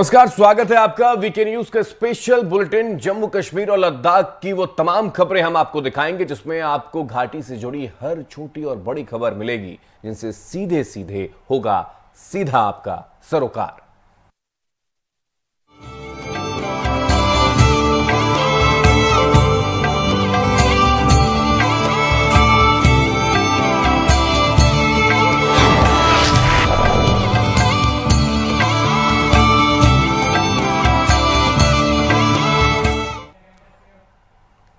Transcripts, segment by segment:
नमस्कार, स्वागत है आपका वीके न्यूज के स्पेशल बुलेटिन। जम्मू कश्मीर और लद्दाख की वो तमाम खबरें हम आपको दिखाएंगे जिसमें आपको घाटी से जुड़ी हर छोटी और बड़ी खबर मिलेगी, जिनसे सीधे सीधे होगा सीधा आपका सरोकार।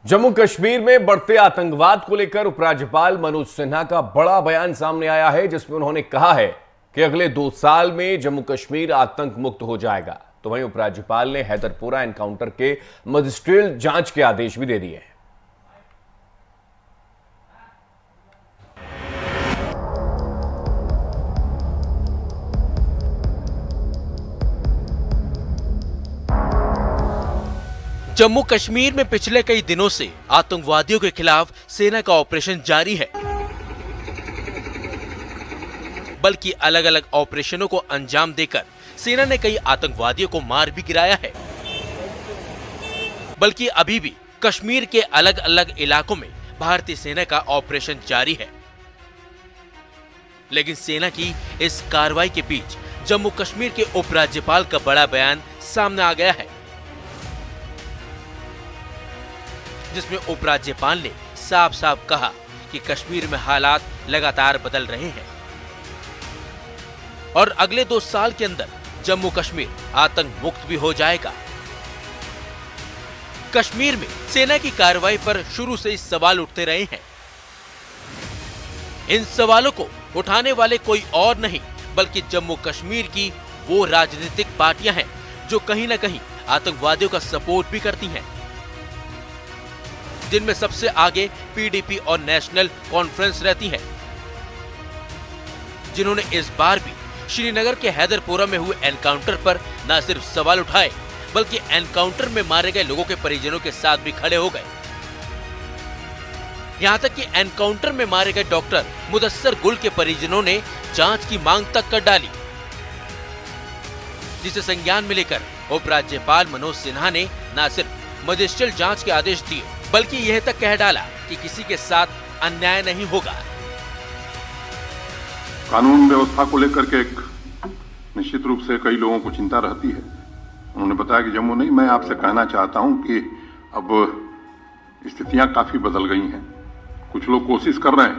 जम्मू कश्मीर में बढ़ते आतंकवाद को लेकर उपराज्यपाल मनोज सिन्हा का बड़ा बयान सामने आया है, जिसमें उन्होंने कहा है कि अगले 2 साल में जम्मू कश्मीर आतंक मुक्त हो जाएगा। तो वहीं उपराज्यपाल ने हैदरपुरा एनकाउंटर के मजिस्ट्रियल जांच के आदेश भी दे दिए हैं। जम्मू कश्मीर में पिछले कई दिनों से आतंकवादियों के खिलाफ सेना का ऑपरेशन जारी है, बल्कि अलग अलग ऑपरेशनों को अंजाम देकर सेना ने कई आतंकवादियों को मार भी गिराया है। बल्कि अभी भी कश्मीर के अलग अलग इलाकों में भारतीय सेना का ऑपरेशन जारी है। लेकिन सेना की इस कार्रवाई के बीच जम्मू कश्मीर के उपराज्यपाल का बड़ा बयान सामने आ गया है, जिसमें उपराज्यपाल ने साफ साफ कहा कि कश्मीर में हालात लगातार बदल रहे हैं और अगले 2 साल के अंदर जम्मू कश्मीर आतंक मुक्त भी हो जाएगा। कश्मीर में सेना की कार्रवाई पर शुरू से ही सवाल उठते रहे हैं। इन सवालों को उठाने वाले कोई और नहीं बल्कि जम्मू कश्मीर की वो राजनीतिक पार्टियां हैं जो कहीं ना कहीं आतंकवादियों का सपोर्ट भी करती हैं, जिनमें सबसे आगे पीडीपी और नेशनल कॉन्फ्रेंस रहती है, जिन्होंने इस बार भी श्रीनगर के हैदरपुरा में हुए एनकाउंटर पर न सिर्फ सवाल उठाए बल्कि एनकाउंटर में मारे गए लोगों के परिजनों के साथ भी खड़े हो गए। यहां तक कि एनकाउंटर में मारे गए डॉक्टर मुदस्सर गुल के परिजनों ने जांच की मांग तक कर डाली, जिसे संज्ञान में लेकर उपराज्यपाल मनोज सिन्हा ने न सिर्फ मजिस्ट्रियल जांच के आदेश दिए बल्कि यह तक कह डाला कि किसी के साथ अन्याय नहीं होगा। कानून व्यवस्था को लेकर के एक निश्चित रूप से कई लोगों को चिंता रहती है। उन्होंने बताया कि जम्मू नहीं, मैं आपसे कहना चाहता हूं कि अब स्थितियां काफी बदल गई हैं। कुछ लोग कोशिश कर रहे हैं,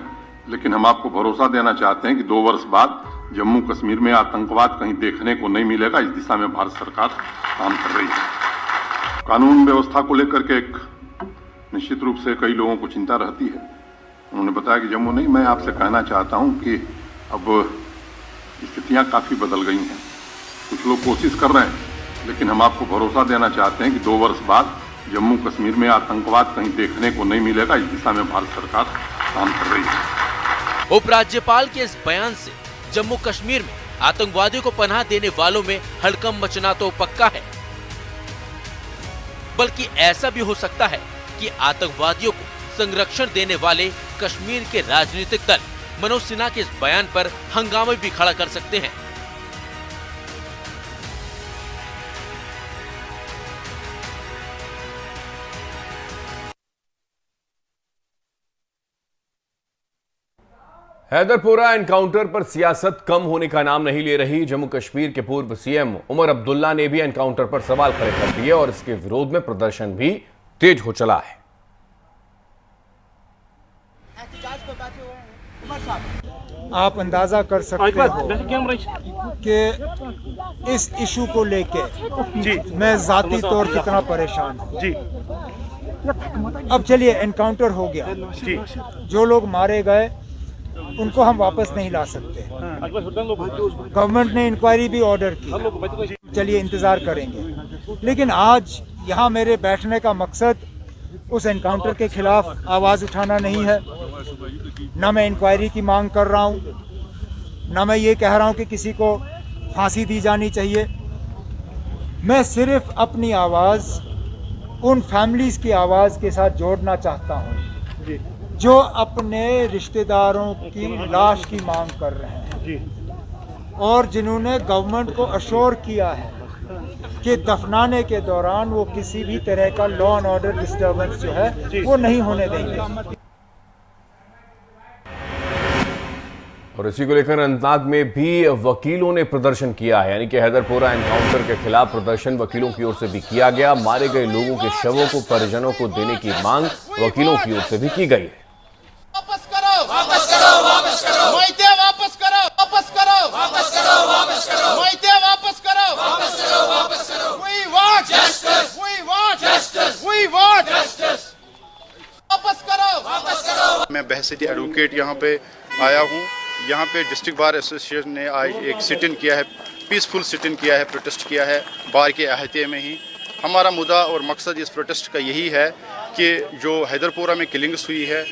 लेकिन हम आपको भरोसा देना चाहते हैं कि 2 वर्ष बाद जम्मू कश्मीर में आतंकवाद कहीं देखने को नहीं मिलेगा। इस दिशा में भारत सरकार काम कर रही है। कानून व्यवस्था को लेकर के एक निश्चित रूप से कई लोगों को चिंता रहती है। उन्होंने बताया कि जम्मू नहीं, मैं आपसे कहना चाहता हूं कि अब स्थितियां काफी बदल गई हैं। कुछ लोग कोशिश कर रहे हैं, लेकिन हम आपको भरोसा देना चाहते हैं कि 2 वर्ष बाद जम्मू कश्मीर में आतंकवाद कहीं देखने को नहीं मिलेगा। इस दिशा में भारत सरकार काम कर रही है। उपराज्यपाल के इस बयान से जम्मू कश्मीर में आतंकवादियों को पनाह देने वालों में हड़कंप मचना तो पक्का है, बल्कि ऐसा भी हो सकता है कि आतंकवादियों को संरक्षण देने वाले कश्मीर के राजनीतिक दल मनोज सिन्हा के इस बयान पर हंगामा भी खड़ा कर सकते हैं। हैदरपुरा एनकाउंटर पर सियासत कम होने का नाम नहीं ले रही। जम्मू कश्मीर के पूर्व सीएम उमर अब्दुल्ला ने भी एनकाउंटर पर सवाल खड़े कर दिए और इसके विरोध में प्रदर्शन भी तेज हो चला है। आप अंदाजा कर सकते हो कि इस इशू को लेके मैं जाती तौर कितना परेशान हूँ। अब चलिए एनकाउंटर हो गया, जो लोग मारे गए उनको हम वापस नहीं ला सकते। गवर्नमेंट ने इंक्वायरी भी ऑर्डर की, चलिए इंतजार करेंगे। लेकिन आज यहाँ मेरे बैठने का मकसद उस एनकाउंटर के खिलाफ आवाज़ उठाना नहीं है। ना मैं इंक्वायरी की मांग कर रहा हूँ, ना मैं ये कह रहा हूँ कि किसी को फांसी दी जानी चाहिए। मैं सिर्फ अपनी आवाज़ उन फैमिलीज़ की आवाज़ के साथ जोड़ना चाहता हूँ जो अपने रिश्तेदारों की लाश की मांग कर रहे हैं और जिन्होंने गवर्नमेंट को अश्योर किया है कि दफनाने के दौरान वो किसी भी तरह का लॉ एंड ऑर्डर डिस्टर्बेंस जो है वो नहीं होने देंगे। और इसी को लेकर अनंतनाग में भी वकीलों ने प्रदर्शन किया है, यानी कि हैदरपुरा एनकाउंटर के खिलाफ प्रदर्शन वकीलों की ओर से भी किया गया। मारे गए लोगों के शवों को परिजनों को देने की मांग वकीलों की ओर से भी की गई है। वापस करो, वापस करो, वापस करो, मायते वापस करो, वापस करो, वापस करो, वापस करो, मायते वापस करो, वापस करो, वापस करो। We want justice, we want justice, we want justice। वापस करो, वापस करो। मैं बहसियत एडवोकेट यहाँ पे आया हूँ। यहाँ पे डिस्ट्रिक्ट बार एसोसिएशन ने आज एक सिट इन किया है, पीसफुल सिट इन किया है, प्रोटेस्ट किया है बार के अहते में ही। हमारा मुद्दा और मकसद इस प्रोटेस्ट का यही है कि जो हैदरपुरा में किलिंग्स हुई है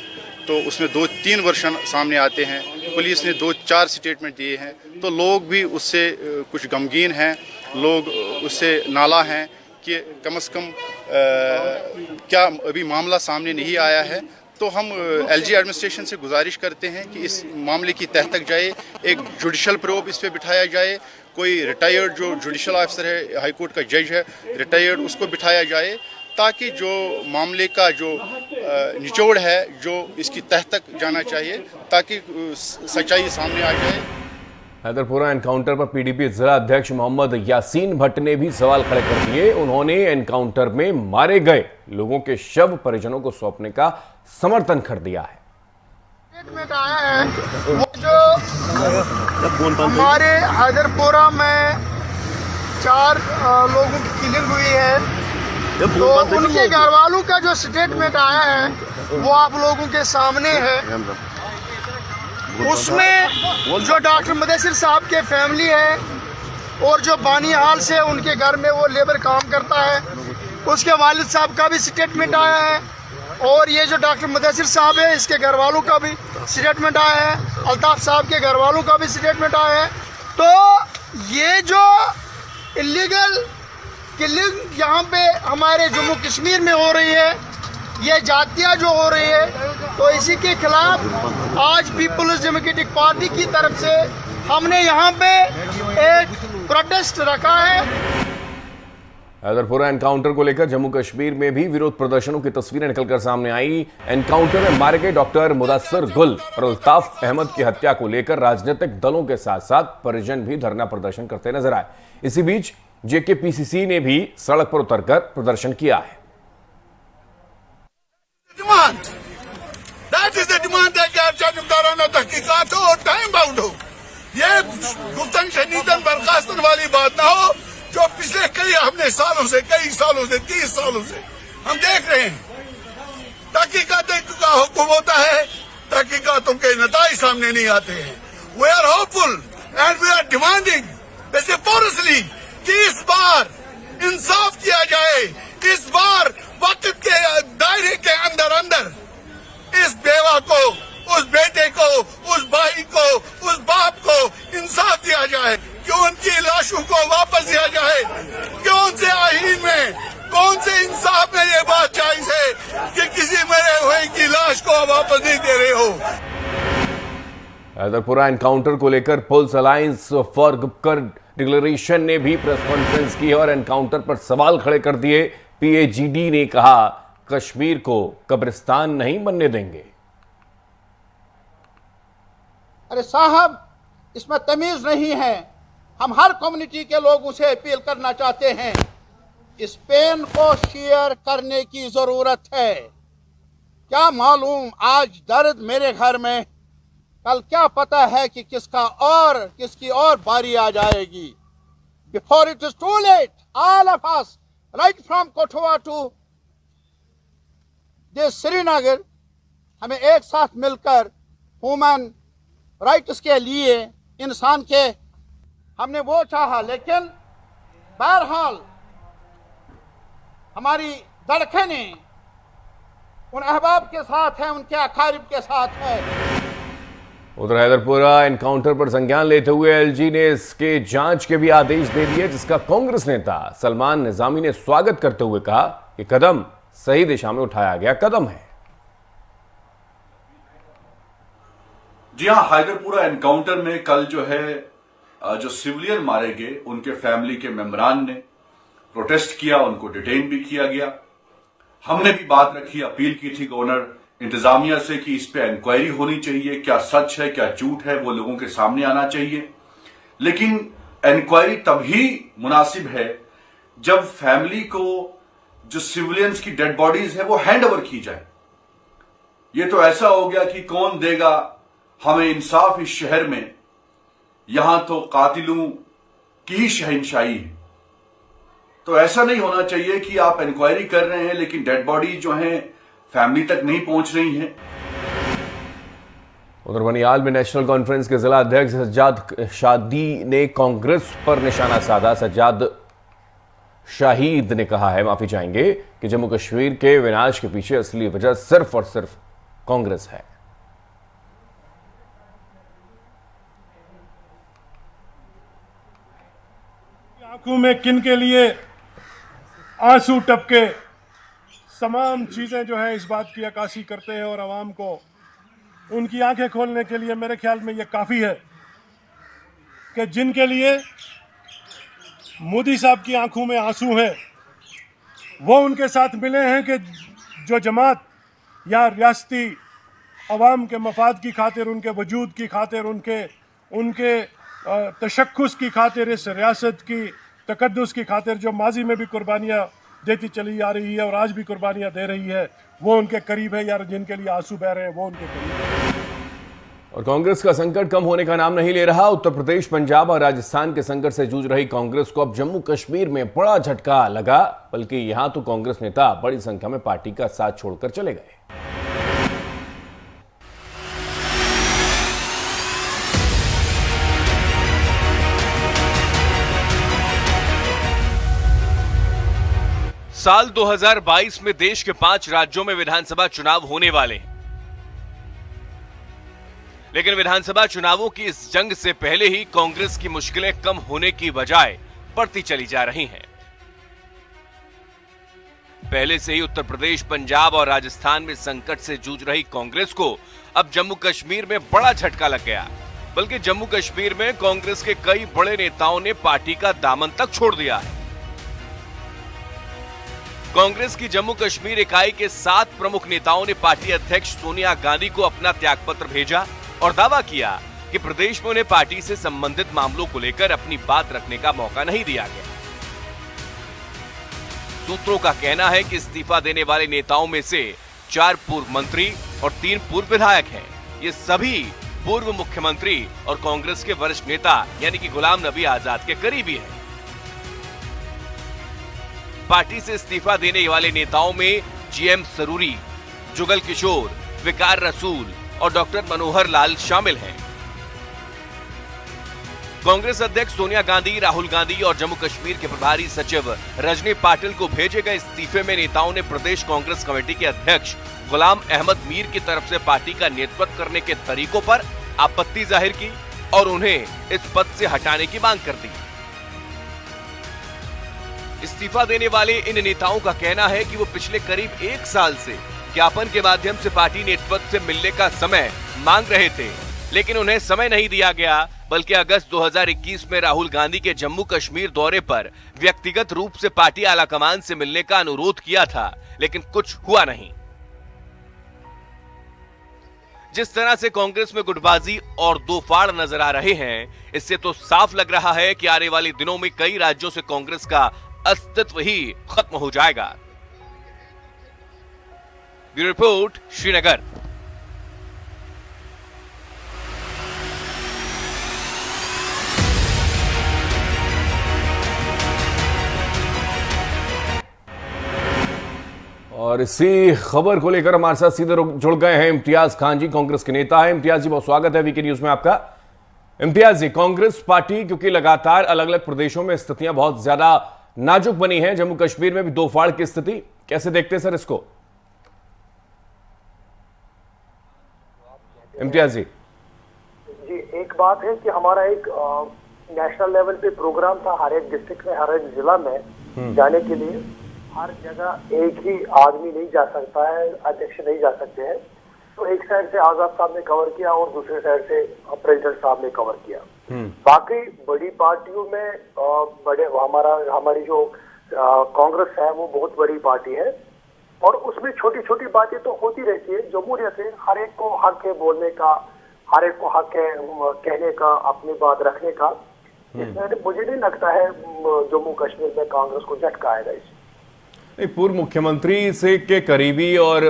तो उसमें 2-3 वर्षन सामने आते हैं, पुलिस ने 2-4 स्टेटमेंट दिए हैं, तो लोग भी उससे कुछ गमगीन हैं, लोग उससे नाला हैं कि कम से कम क्या अभी मामला सामने नहीं आया है। तो हम एलजी एडमिनिस्ट्रेशन से गुजारिश करते हैं कि इस मामले की तह तक जाए, एक जुडिशल प्रोब इस पे बिठाया जाए, कोई रिटायर्ड जो जुडिशल ऑफिसर है, हाई कोर्ट का जज है रिटायर्ड, उसको बिठाया जाए ताकि जो मामले का जो निचोड़ है जो इसकी तह तक जाना चाहिए ताकि सच्चाई सामने आ जाए। हैदरपुरा एनकाउंटर पर पीडीपी जिला अध्यक्ष मोहम्मद यासीन भट्ट ने भी सवाल खड़े कर दिए। उन्होंने एनकाउंटर में मारे गए लोगों के शव परिजनों को सौंपने का समर्थन कर दिया है। स्टेटमेंट आया है वो जो हमारे हैदरपुरा में 4 लोगों की किलिंग हुई है, तो उनके घर वालों का जो स्टेटमेंट आया है वो आप लोगों के सामने है। उसमें जो डॉक्टर मुदस्सिर साहब के फैमिली है और जो बानिहाल से उनके घर में वो लेबर काम करता है, उसके वालिद साहब का भी स्टेटमेंट आया है, और ये जो डॉक्टर मुदस्सिर साहब है इसके घर वालों का भी स्टेटमेंट आया है, अल्ताफ साहब के घर वालों का भी स्टेटमेंट आया है। तो ये जो इलीगल किलिंग यहाँ पे हमारे जम्मू कश्मीर में हो रही है, ये जातियाँ जो हो रही है, तो इसी के खिलाफ आज पीपल्स डेमोक्रेटिक पार्टी की तरफ से हमने यहाँ पे एक प्रोटेस्ट रखा है। हैदरपुरा एनकाउंटर को लेकर जम्मू कश्मीर में भी विरोध प्रदर्शनों की तस्वीरें निकलकर सामने आई। एनकाउंटर में मारे गए डॉक्टर मुदस्सिर गुल और अल्ताफ अहमद की हत्या को लेकर राजनीतिक दलों के साथ साथ परिजन भी धरना प्रदर्शन करते नजर आए। इसी बीच जेकेपीसीसी ने भी सड़क पर उतरकर प्रदर्शन किया है। तहकीकात हो और टाइम बाउंड हो, ये गुफ्तन शनीदन बर्खास्तन वाली बात ना हो जो पिछले कई 30 सालों से 30 सालों से हम देख रहे हैं। तहकीकात का हुक्म होता है, तहकीकातों के नताइज सामने नहीं आते हैं। We are hopeful and we are demanding vociferously कि इस बार इंसाफ किया जाए, इस बार वक्त के दायरे के अंदर इस बेवा को, उस बेटे को, उस भाई को, उस बाप को इंसाफ दिया जाए, कि उनकी लाशों को वापस दिया जाए। कौन से आईन में, कौन से इंसाफ में ये बात जायज है कि किसी मरे हुए की लाश को वापस नहीं दे रहे हो। हैदरपुरा एनकाउंटर को लेकर People's Alliance for Gupkar Declaration ने भी प्रेस कॉन्फ्रेंस की और एनकाउंटर पर सवाल खड़े कर दिए। पीएजीडी ने कहा कश्मीर को कब्रिस्तान नहीं बनने देंगे। अरे साहब, इसमें तमीज नहीं है। हम हर कम्युनिटी के लोगों से अपील करना चाहते हैं, इस पेन को शेयर करने की जरूरत है। क्या मालूम आज दर्द मेरे घर में, कल क्या पता है कि किसकी और बारी आ जाएगी। Before it is too late, all of us right from Kathua to this Srinagar, हमें एक साथ मिलकर ह्यूमन राइट्स के लिए, इंसान के, हमने वो चाहा, लेकिन बहरहाल हमारी धड़कनें उन अहबाब के साथ है, उनके अकारिब के साथ है। उधर हैदरपुरा एनकाउंटर पर संज्ञान लेते हुए एलजी ने इसके जांच के भी आदेश दे दिए, जिसका कांग्रेस नेता सलमान निजामी ने स्वागत करते हुए कहा कि कदम सही दिशा में उठाया गया कदम है। जी हाँ, हैदरपुरा एनकाउंटर में कल जो है जो सिविलियन मारे गए उनके फैमिली के मेंबरान ने प्रोटेस्ट किया, उनको डिटेन भी किया गया। हमने भी बात रखी, अपील की थी गवर्नर इंतजामिया से कि इस पे इंक्वायरी होनी चाहिए, क्या सच है क्या झूठ है वो लोगों के सामने आना चाहिए। लेकिन इंक्वायरी तभी मुनासिब है जब फैमिली को जो सिविलियंस की डेड बॉडीज है वो हैंड ओवर की जाए। ये तो ऐसा हो गया कि कौन देगा हमें इंसाफ इस शहर में, यहां तो कातिलों की ही शहंशाही है। तो ऐसा नहीं होना चाहिए कि आप इंक्वायरी कर रहे हैं लेकिन डेड बॉडी जो है फैमिली तक नहीं पहुंच रही है। उधर बनियाल में नेशनल कॉन्फ्रेंस के जिला अध्यक्ष सज्जाद शादी ने कांग्रेस पर निशाना साधा। सज्जाद शाहिद ने कहा है, माफी चाहेंगे, कि जम्मू कश्मीर के विनाश के पीछे असली वजह सिर्फ और सिर्फ कांग्रेस है। आंखों में किन के लिए आंसू टपके, तमाम चीज़ें जो है इस बात की अक्कासी करते हैं और आवाम को उनकी आंखें खोलने के लिए मेरे ख्याल में ये काफ़ी है कि जिनके लिए मोदी साहब की आंखों में आंसू हैं वो उनके साथ मिले हैं कि जो जमात या रियासती अवाम के मफाद की खातिर, उनके वजूद की खातिर, उनके तशक्कुस की खातिर, इस रियासत की तकद्दुस की खातिर जो माजी में भी कुर्बानियाँ देती चली आ रही है और आज भी कुर्बानियाँ दे रही है, वो उनके करीब है। यार जिनके लिए आंसू बह रहे हैं वो उनके करीब है। और कांग्रेस का संकट कम होने का नाम नहीं ले रहा। उत्तर प्रदेश, पंजाब और राजस्थान के संकट से जूझ रही कांग्रेस को अब जम्मू कश्मीर में बड़ा झटका लगा, बल्कि यहां तो कांग्रेस नेता बड़ी संख्या में पार्टी का साथ छोड़कर चले गए। साल 2022 में देश के 5 राज्यों में विधानसभा चुनाव होने वाले हैं, लेकिन विधानसभा चुनावों की इस जंग से पहले ही कांग्रेस की मुश्किलें कम होने की बजाय बढ़ती चली जा रही हैं। पहले से ही उत्तर प्रदेश, पंजाब और राजस्थान में संकट से जूझ रही कांग्रेस को अब जम्मू कश्मीर में बड़ा झटका लग गया, बल्कि जम्मू कश्मीर में कांग्रेस के कई बड़े नेताओं ने पार्टी का दामन तक छोड़ दिया है। कांग्रेस की जम्मू कश्मीर इकाई के 7 प्रमुख नेताओं ने पार्टी अध्यक्ष सोनिया गांधी को अपना त्यागपत्र भेजा और दावा किया कि प्रदेश में उन्हें पार्टी से संबंधित मामलों को लेकर अपनी बात रखने का मौका नहीं दिया गया। सूत्रों का कहना है कि इस्तीफा देने वाले नेताओं में से 4 पूर्व मंत्री और 3 पूर्व विधायक हैं। ये सभी पूर्व मुख्यमंत्री और कांग्रेस के वरिष्ठ नेता यानी कि गुलाम नबी आजाद के करीबी हैं। पार्टी से इस्तीफा देने वाले नेताओं में जीएम सरूरी, जुगल किशोर, विकार रसूल और डॉक्टर मनोहर लाल शामिल हैं। कांग्रेस अध्यक्ष सोनिया गांधी, राहुल गांधी और जम्मू कश्मीर के प्रभारी सचिव रजनी पाटिल को भेजे गए इस्तीफे में नेताओं ने प्रदेश कांग्रेस कमेटी के अध्यक्ष गुलाम अहमद मीर की तरफ से पार्टी का नेतृत्व करने के तरीकों पर आपत्ति जाहिर की और उन्हें इस पद से हटाने की मांग कर दी। इस्तीफा देने वाले इन नेताओं का कहना है कि वो पिछले करीब 1 साल से ज्ञापन के माध्यम से पार्टी नेतृत्व से मिलने का समय मांग रहे थे, लेकिन उन्हें समय नहीं दिया गया, बल्कि अगस्त 2021 में राहुल गांधी के जम्मू कश्मीर दौरे पर व्यक्तिगत रूप से पार्टी आलाकमान से मिलने का अनुरोध किया था, लेकिन कुछ हुआ नहीं। जिस तरह से कांग्रेस में गुटबाजी और दो फाड़ नजर आ रहे हैं, इससे तो साफ लग रहा है कि आने वाले दिनों में कई राज्यों से कांग्रेस का अस्तित्व ही खत्म हो जाएगा। Bureau report, Srinagar. और इसी खबर को लेकर हमारे साथ सीधे जुड़ गए हैं इम्तियाज खान जी, कांग्रेस के नेता हैं। इम्तियाज जी, बहुत स्वागत है वीके न्यूज में आपका। इम्तियाज जी, कांग्रेस पार्टी क्योंकि लगातार अलग अलग प्रदेशों में स्थितियां बहुत ज्यादा नाजुक बनी हैं, जम्मू कश्मीर में भी 2 फाड़ की स्थिति, कैसे देखते हैं सर इसको? इम्तियाज जी। जी, एक बात है कि हमारा एक नेशनल लेवल पे प्रोग्राम था, हर एक डिस्ट्रिक्ट में, हर एक जिला में जाने के लिए। हर जगह एक ही आदमी नहीं जा सकता है, अध्यक्ष नहीं जा सकते हैं, तो एक साइड से आजाद साहब ने कवर किया और दूसरे साइड से प्रेसिडेंट साहब ने कवर किया। बाकी बड़ी पार्टियों में बड़े हमारी जो कांग्रेस है वो बहुत बड़ी पार्टी है और उसमें छोटी छोटी बातें तो होती रहती है। जमहूरियत है, हर एक को हक है बोलने का, हर एक को हक है कहने का, अपनी बात रखने का। इसमें मुझे नहीं लगता है जम्मू कश्मीर में कांग्रेस को झटका आएगा इससे। पूर्व मुख्यमंत्री से के करीबी और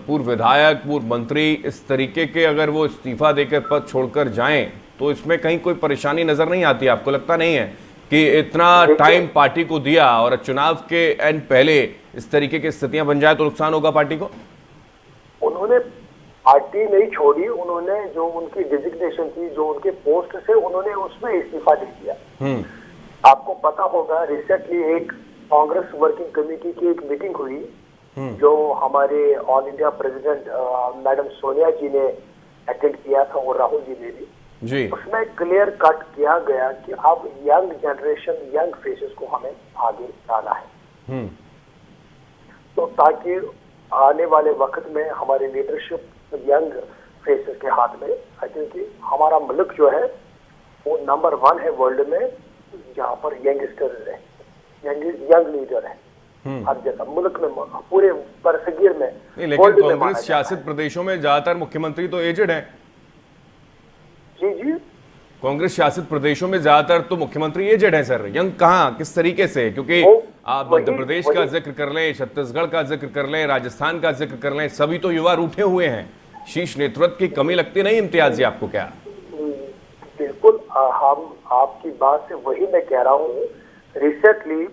पूर्व विधायक, पूर्व मंत्री इस तरीके के अगर वो इस्तीफा देकर पद छोड़कर जाएं तो इसमें कहीं कोई परेशानी नजर नहीं आती? आपको लगता नहीं है कि इतना टाइम पार्टी को दिया और चुनाव के एंड पहले इस तरीके की स्थितियां बन जाए तो नुकसान होगा पार्टी को? उन्होंने पार्टी नहीं छोड़ी, उन्होंने जो उनकी डिजिग्नेशन थी, जो उनके पोस्ट से, उन्होंने उसमें इस्तीफा दे दिया। आपको पता होगा रिसेंटली एक कांग्रेस वर्किंग कमेटी की एक मीटिंग हुई जो हमारे all India president madam Sonia ji ने अटेंड किया था और राहुल जी ने भी जी। उसमें क्लियर कट किया गया कि अब यंग जनरेशन, यंग फेसेस को हमें आगे लाना है, तो ताकि आने वाले वक्त में हमारी लीडरशिप यंग फेसेस के हाथ में है, क्योंकि हमारा मुल्क जो है वो नंबर 1 है वर्ल्ड में जहाँ पर यंगस्टर है, यंग लीडर है हर जगह मुल्क में, पूरे बरसगीर में। नहीं, लेकिन कांग्रेस शासित प्रदेशों में ज्यादातर मुख्यमंत्री तो एजेड हैं। जी जी, कांग्रेस शासित प्रदेशों में ज्यादातर तो मुख्यमंत्री एजेड हैं सर। यंग कहाँ, किस तरीके से? क्योंकि आप मध्य प्रदेश का जिक्र कर लें, छत्तीसगढ़ का जिक्र कर लें, राजस्थान का जिक्र कर लें, सभी तो युवा रूठे हुए हैं। शीर्ष नेतृत्व की कमी लगती नहीं इम्तियाज जी आपको? क्या बिल्कुल, हम आपकी बात से वही मैं कह रहा हूँ। रिसेंटली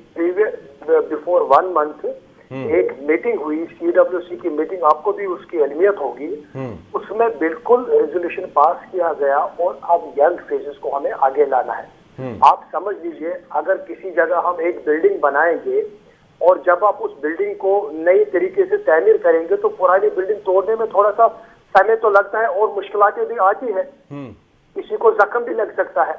बिफोर 1 मंथ एक मीटिंग हुई, CWC की मीटिंग, आपको भी उसकी अहमियत होगी। उसमें बिल्कुल रेजोल्यूशन पास किया गया और अब यंग फेसेस को हमें आगे लाना है। आप समझ लीजिए, अगर किसी जगह हम एक बिल्डिंग बनाएंगे और जब आप उस बिल्डिंग को नई तरीके से तैमीर करेंगे तो पुरानी बिल्डिंग तोड़ने में थोड़ा सा समय तो लगता है और मुश्किलातें भी आती है, किसी को जख्म भी लग सकता है,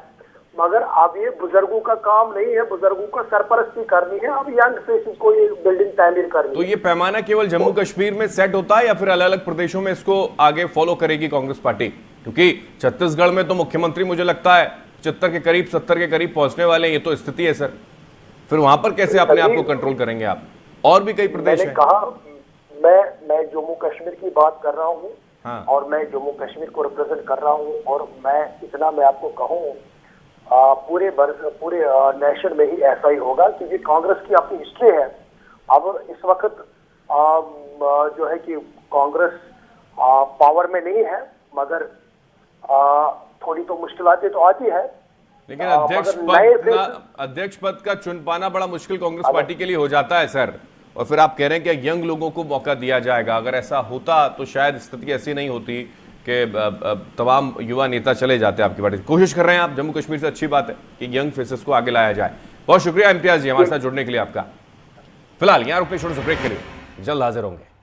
मगर अब ये बुजुर्गों का काम नहीं है, बुजुर्गों का सरपरस्ती करनी है, अब यंग फेसेस को ये बिल्डिंग तैमीर करनी है। तो ये पैमाना केवल जम्मू कश्मीर में सेट होता है या फिर अलग अलग प्रदेशों में इसको आगे फॉलो करेगी कांग्रेस पार्टी? क्योंकि छत्तीसगढ़ में तो मुख्यमंत्री मुझे लगता है 75 के करीब, 70 के करीब पहुंचने वाले हैं, ये तो स्थिति है सर। फिर वहां पर कैसे अपने आप को कंट्रोल करेंगे आप? और भी कई प्रदेश हैं। कहा मैं जम्मू कश्मीर की बात कर रहा हूँ। हाँ। और मैं जम्मू कश्मीर को रिप्रेजेंट कर रहा हूँ और मैं इतना मैं आपको कहूँ पूरे नेशन में ही ऐसा ही होगा, क्योंकि कांग्रेस की अपनी हिस्ट्री है। अब इस वक्त जो है कि कांग्रेस पावर में नहीं है, मगर थोड़ी तो मुश्किलातें तो आती है। लेकिन अध्यक्ष पद का चुन पाना बड़ा मुश्किल कांग्रेस पार्टी के लिए हो जाता है सर। और फिर आप कह रहे हैं कि यंग लोगों को मौका दिया जाएगा। अगर ऐसा होता तो शायद स्थिति ऐसी नहीं होती कि तमाम युवा नेता चले जाते आपकी पार्टी। कोशिश कर रहे हैं आप जम्मू कश्मीर से, अच्छी बात है कि यंग फेसेस को आगे लाया जाए। बहुत शुक्रिया इम्तियाज जी हमारे साथ जुड़ने के लिए आपका। फिलहाल यहाँ रुकते छोटे से ब्रेक के लिए, जल्द हाजिर होंगे।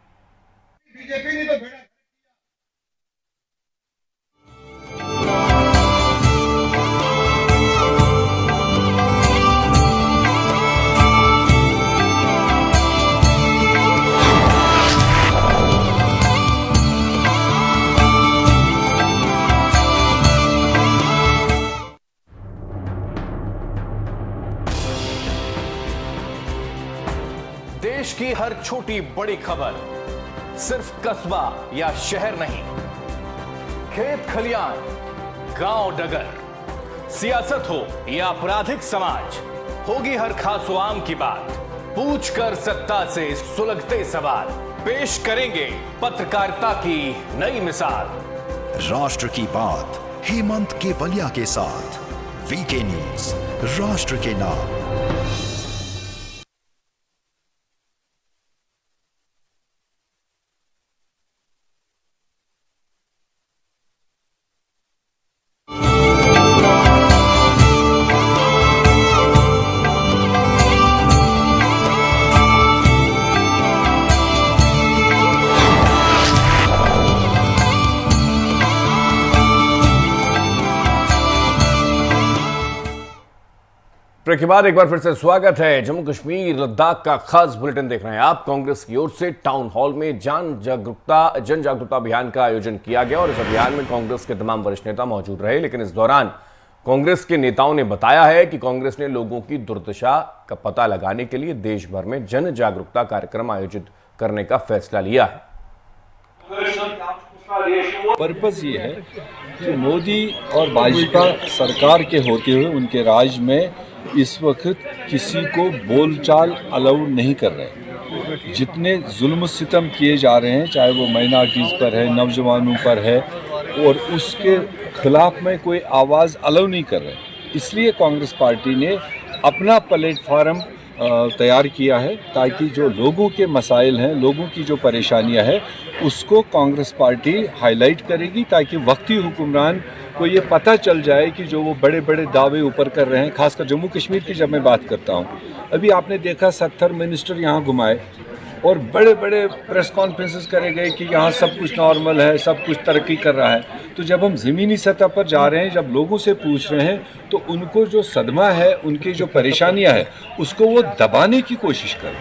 देश की हर छोटी बड़ी खबर सिर्फ कस्बा या शहर नहीं, खेत खलियान, गांव डगर, सियासत हो या आपराधिक समाज, होगी हर खासो आम की बात। पूछकर सत्ता से सुलगते सवाल, पेश करेंगे पत्रकारिता की नई मिसाल। राष्ट्र की बात हेमंत केवलिया के साथ, वीके न्यूज, राष्ट्र के नाम। ब्रेक के बाद एक बार फिर से स्वागत है। जम्मू कश्मीर लद्दाख का खास बुलेटिन देख रहे हैं आप। कांग्रेस की ओर से टाउन हॉल में जन जागरूकता अभियान का आयोजन किया गया और इस अभियान में कांग्रेस के तमाम वरिष्ठ नेता मौजूद रहे। लेकिन इस दौरान कांग्रेस के नेताओं ने बताया है कि कांग्रेस ने लोगों की दुर्दशा का पता लगाने के लिए देश भर में जन जागरूकता कार्यक्रम आयोजित करने का फैसला लिया है। पर्पस ये है कि मोदी और भाजपा सरकार के होते हुए उनके राज में इस वक्त किसी को बोलचाल अलाउ नहीं कर रहे। जितने जुल्म सितम किए जा रहे हैं, चाहे वो माइनॉरिटीज़ पर है, नौजवानों पर है, और उसके खिलाफ में कोई आवाज़ अलाउ नहीं कर रहे। इसलिए कांग्रेस पार्टी ने अपना प्लेटफार्म तैयार किया है ताकि जो लोगों के मसाइल हैं, लोगों की जो परेशानियां हैं, उसको कांग्रेस पार्टी हाईलाइट करेगी ताकि वक्ती हुक्मरान को ये पता चल जाए कि जो वो बड़े बड़े दावे ऊपर कर रहे हैं। खासकर जम्मू कश्मीर की जब मैं बात करता हूँ, अभी आपने देखा 70 मिनिस्टर यहाँ घुमाए और बड़े बड़े प्रेस कॉन्फ्रेंसेस करे गए कि यहाँ सब कुछ नॉर्मल है, सब कुछ तरक्की कर रहा है। तो जब हम ज़मीनी सतह पर जा रहे हैं, जब लोगों से पूछ रहे हैं, तो उनको जो सदमा है, उनकी जो परेशानियां हैं, उसको वो दबाने की कोशिश करें।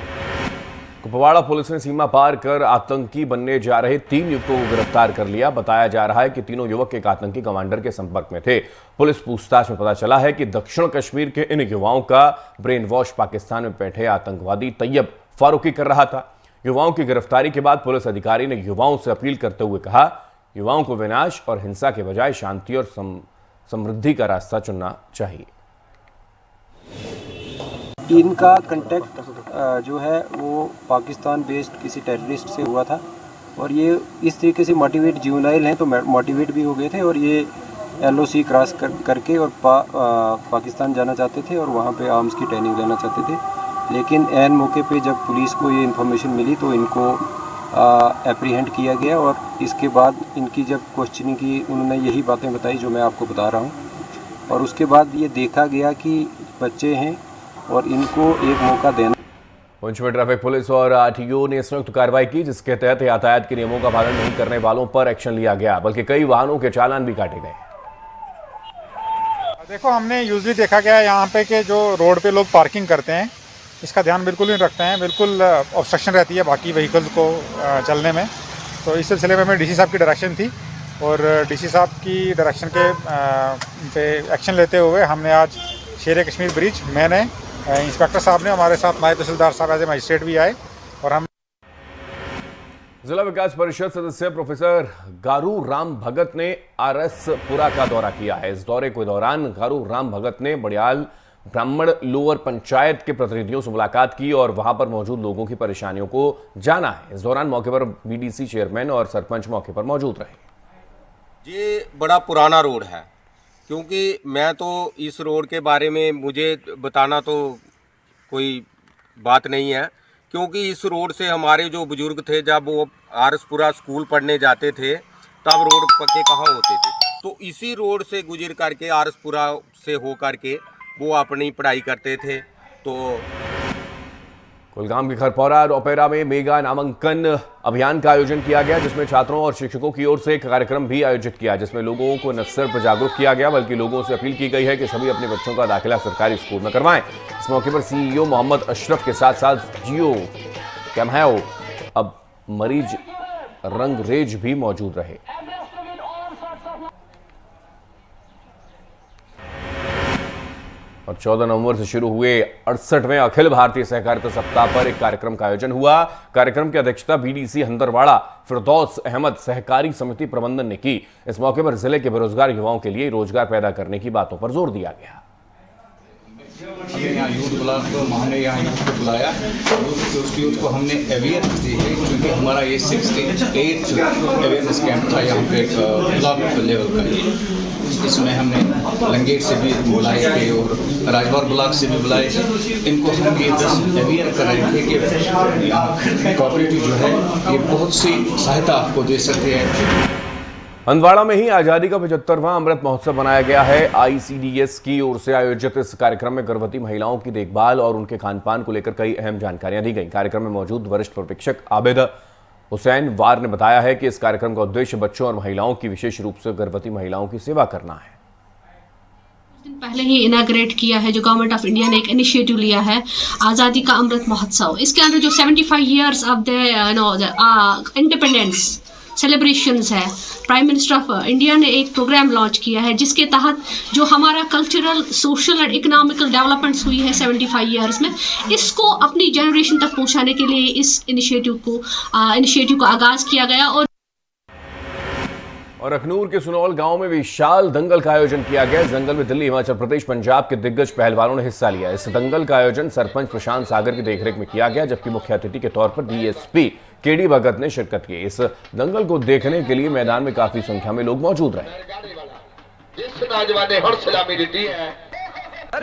कुपवाड़ा पुलिस ने सीमा पार कर आतंकी बनने जा रहे 3 युवकों को गिरफ्तार कर लिया। बताया जा रहा है कि तीनों युवक एक आतंकी कमांडर के संपर्क में थे। पुलिस पूछताछ में पता चला है कि दक्षिण कश्मीर के इन युवाओं का ब्रेन वॉश पाकिस्तान में बैठे आतंकवादी तैयब फारूकी कर रहा था। युवाओं की गिरफ्तारी के बाद पुलिस अधिकारी ने युवाओं से अपील करते हुए कहा, युवाओं को विनाश और हिंसा के बजाय शांति और समृद्धि का रास्ता चुनना चाहिए। इनका कांटेक्ट जो है वो पाकिस्तान बेस्ड किसी टेररिस्ट से हुआ था और ये इस तरीके से मोटिवेट जुवेनाइल हैं, तो मोटिवेट भी हो गए थे और ये LOC क्रॉस करके और पाकिस्तान जाना चाहते थे और वहाँ पे आर्म्स की ट्रेनिंग लेना चाहते थे। लेकिन ऐन मौके पे जब पुलिस को ये इन्फॉर्मेशन मिली तो इनको एप्रीहेंड किया गया और इसके बाद इनकी जब क्वेश्चनिंग की, उन्होंने यही बातें बताई जो मैं आपको बता रहा हूँ। और उसके बाद ये देखा गया कि बच्चे हैं और इनको एक मौका देना। पुंछ में ट्रैफिक पुलिस और RTO ने संयुक्त कार्रवाई की, जिसके तहत यातायात के नियमों का पालन नहीं करने वालों पर एक्शन लिया गया, बल्कि कई वाहनों के चालान भी काटे गए। देखो, हमने यूजली देखा गया यहाँ पे कि जो रोड पे लोग पार्किंग करते हैं इसका ध्यान बिल्कुल नहीं रखते हैं, बिल्कुल ऑब्स्ट्रक्शन रहती है बाकी व्हीकल्स को चलने में। तो इस सिलसिले में हमें DC साहब की डायरेक्शन थी और DC साहब की डायरेक्शन के पे एक्शन लेते हुए हमने आज शेर कश्मीर ब्रिज, मैंने, इंस्पेक्टर साहब ने, हमारे साथ नायब तहसीलदार साहब एज ए मजिस्ट्रेट भी आए और हम जिला विकास परिषद सदस्य प्रोफेसर गारू राम भगत ने RS पुरा का दौरा किया है। इस दौरे के दौरान गारू राम भगत ने बड़ियाल ब्राह्मण लोअर पंचायत के प्रतिनिधियों से मुलाकात की और वहां पर मौजूद लोगों की परेशानियों को जाना है। इस दौरान मौके पर BDC चेयरमैन और सरपंच मौके पर मौजूद रहे। ये बड़ा पुराना रोड है, क्योंकि मैं तो इस रोड के बारे में मुझे बताना तो कोई बात नहीं है, क्योंकि इस रोड से हमारे जो बुजुर्ग थे जब वो RS पुरा स्कूल पढ़ने जाते थे तब रोड पक्के कहाँ होते थे, तो इसी रोड से गुजर करके RS पुरा से हो करके वो अपनी पढ़ाई करते थे। तो कुलगाम के खरपौरा ओपेरा में मेगा नामांकन अभियान का आयोजन किया गया, जिसमें छात्रों और शिक्षकों की ओर से एक कार्यक्रम भी आयोजित किया, जिसमें लोगों को न सिर्फ जागरूक किया गया बल्कि लोगों से अपील की गई है कि सभी अपने बच्चों का दाखिला सरकारी स्कूल में करवाएं। इस मौके पर CEO मोहम्मद अशरफ के साथ साथ जियो कैम्हाओ अब मरीज रंगरेज भी मौजूद रहे। और 14 नवंबर से शुरू हुए 68वें अखिल भारतीय सहकारिता सप्ताह पर एक कार्यक्रम का आयोजन हुआ। कार्यक्रम की अध्यक्षता BDC हंदरवाड़ा फिरदौस अहमद सहकारी समिति प्रबंधन ने की। इस मौके पर जिले के बेरोजगार युवाओं के लिए रोजगार पैदा करने की बातों पर जोर दिया गया। हमें यहाँ यूथ ब्लॉक को, हमने यहाँ यूथ को बुलाया, उस यूथ को हमने अवेयर दी है, क्योंकि हमारा ये 68 अवेयरनेस कैंप था यहाँ पे ब्लॉक लेवल का। इसमें हमने लंगेट से भी बुलाए थे और राजौर ब्लॉक से भी बुलाए थे। इनको हम ये अवेयर कर रहे थे कि कोऑपरेटिव जो है ये बहुत सी सहायता आपको दे सकते हैं। हंदवाड़ा में ही आजादी का 75वां अमृत महोत्सव मनाया गया है। ICDS की ओर से आयोजित इस कार्यक्रम में गर्भवती महिलाओं की देखभाल और उनके खानपान को लेकर कई अहम जानकारियां दी गई। कार्यक्रम में मौजूद वरिष्ठ पर्यवेक्षक आबिद हुसैन वार ने बताया है कि इस कार्यक्रम का उद्देश्य बच्चों और महिलाओं की, विशेष रूप से गर्भवती महिलाओं की सेवा करना है। दिन पहले ही इनाग्रेट किया है, जो गवर्नमेंट ऑफ इंडिया ने एक इनिशिएटिव लिया है आज़ादी का अमृत महोत्सव। इसके अंदर जो 75 years of the independence celebrations है। प्राइम मिनिस्टर ऑफ इंडिया ने एक प्रोग्राम लॉन्च किया है जिसके तहत जो हमारा cultural, social and economical developments हुई है 75 ईयर्स में, इसको अपनी जनरेशन तक पहुंचाने के लिए इस इनिशिएटिव को आगाज किया गया। और अखनूर के सुनौल गांव में विशाल दंगल का आयोजन किया गया। इस दंगल में दिल्ली, हिमाचल प्रदेश, पंजाब के दिग्गज पहलवानों ने हिस्सा लिया। इस दंगल का आयोजन सरपंच प्रशांत सागर की देखरेख में किया गया, जबकि मुख्य अतिथि के तौर पर डीएसपी केडी भगत ने शिरकत की। इस दंगल को देखने के लिए मैदान में काफी संख्या में लोग मौजूद रहे।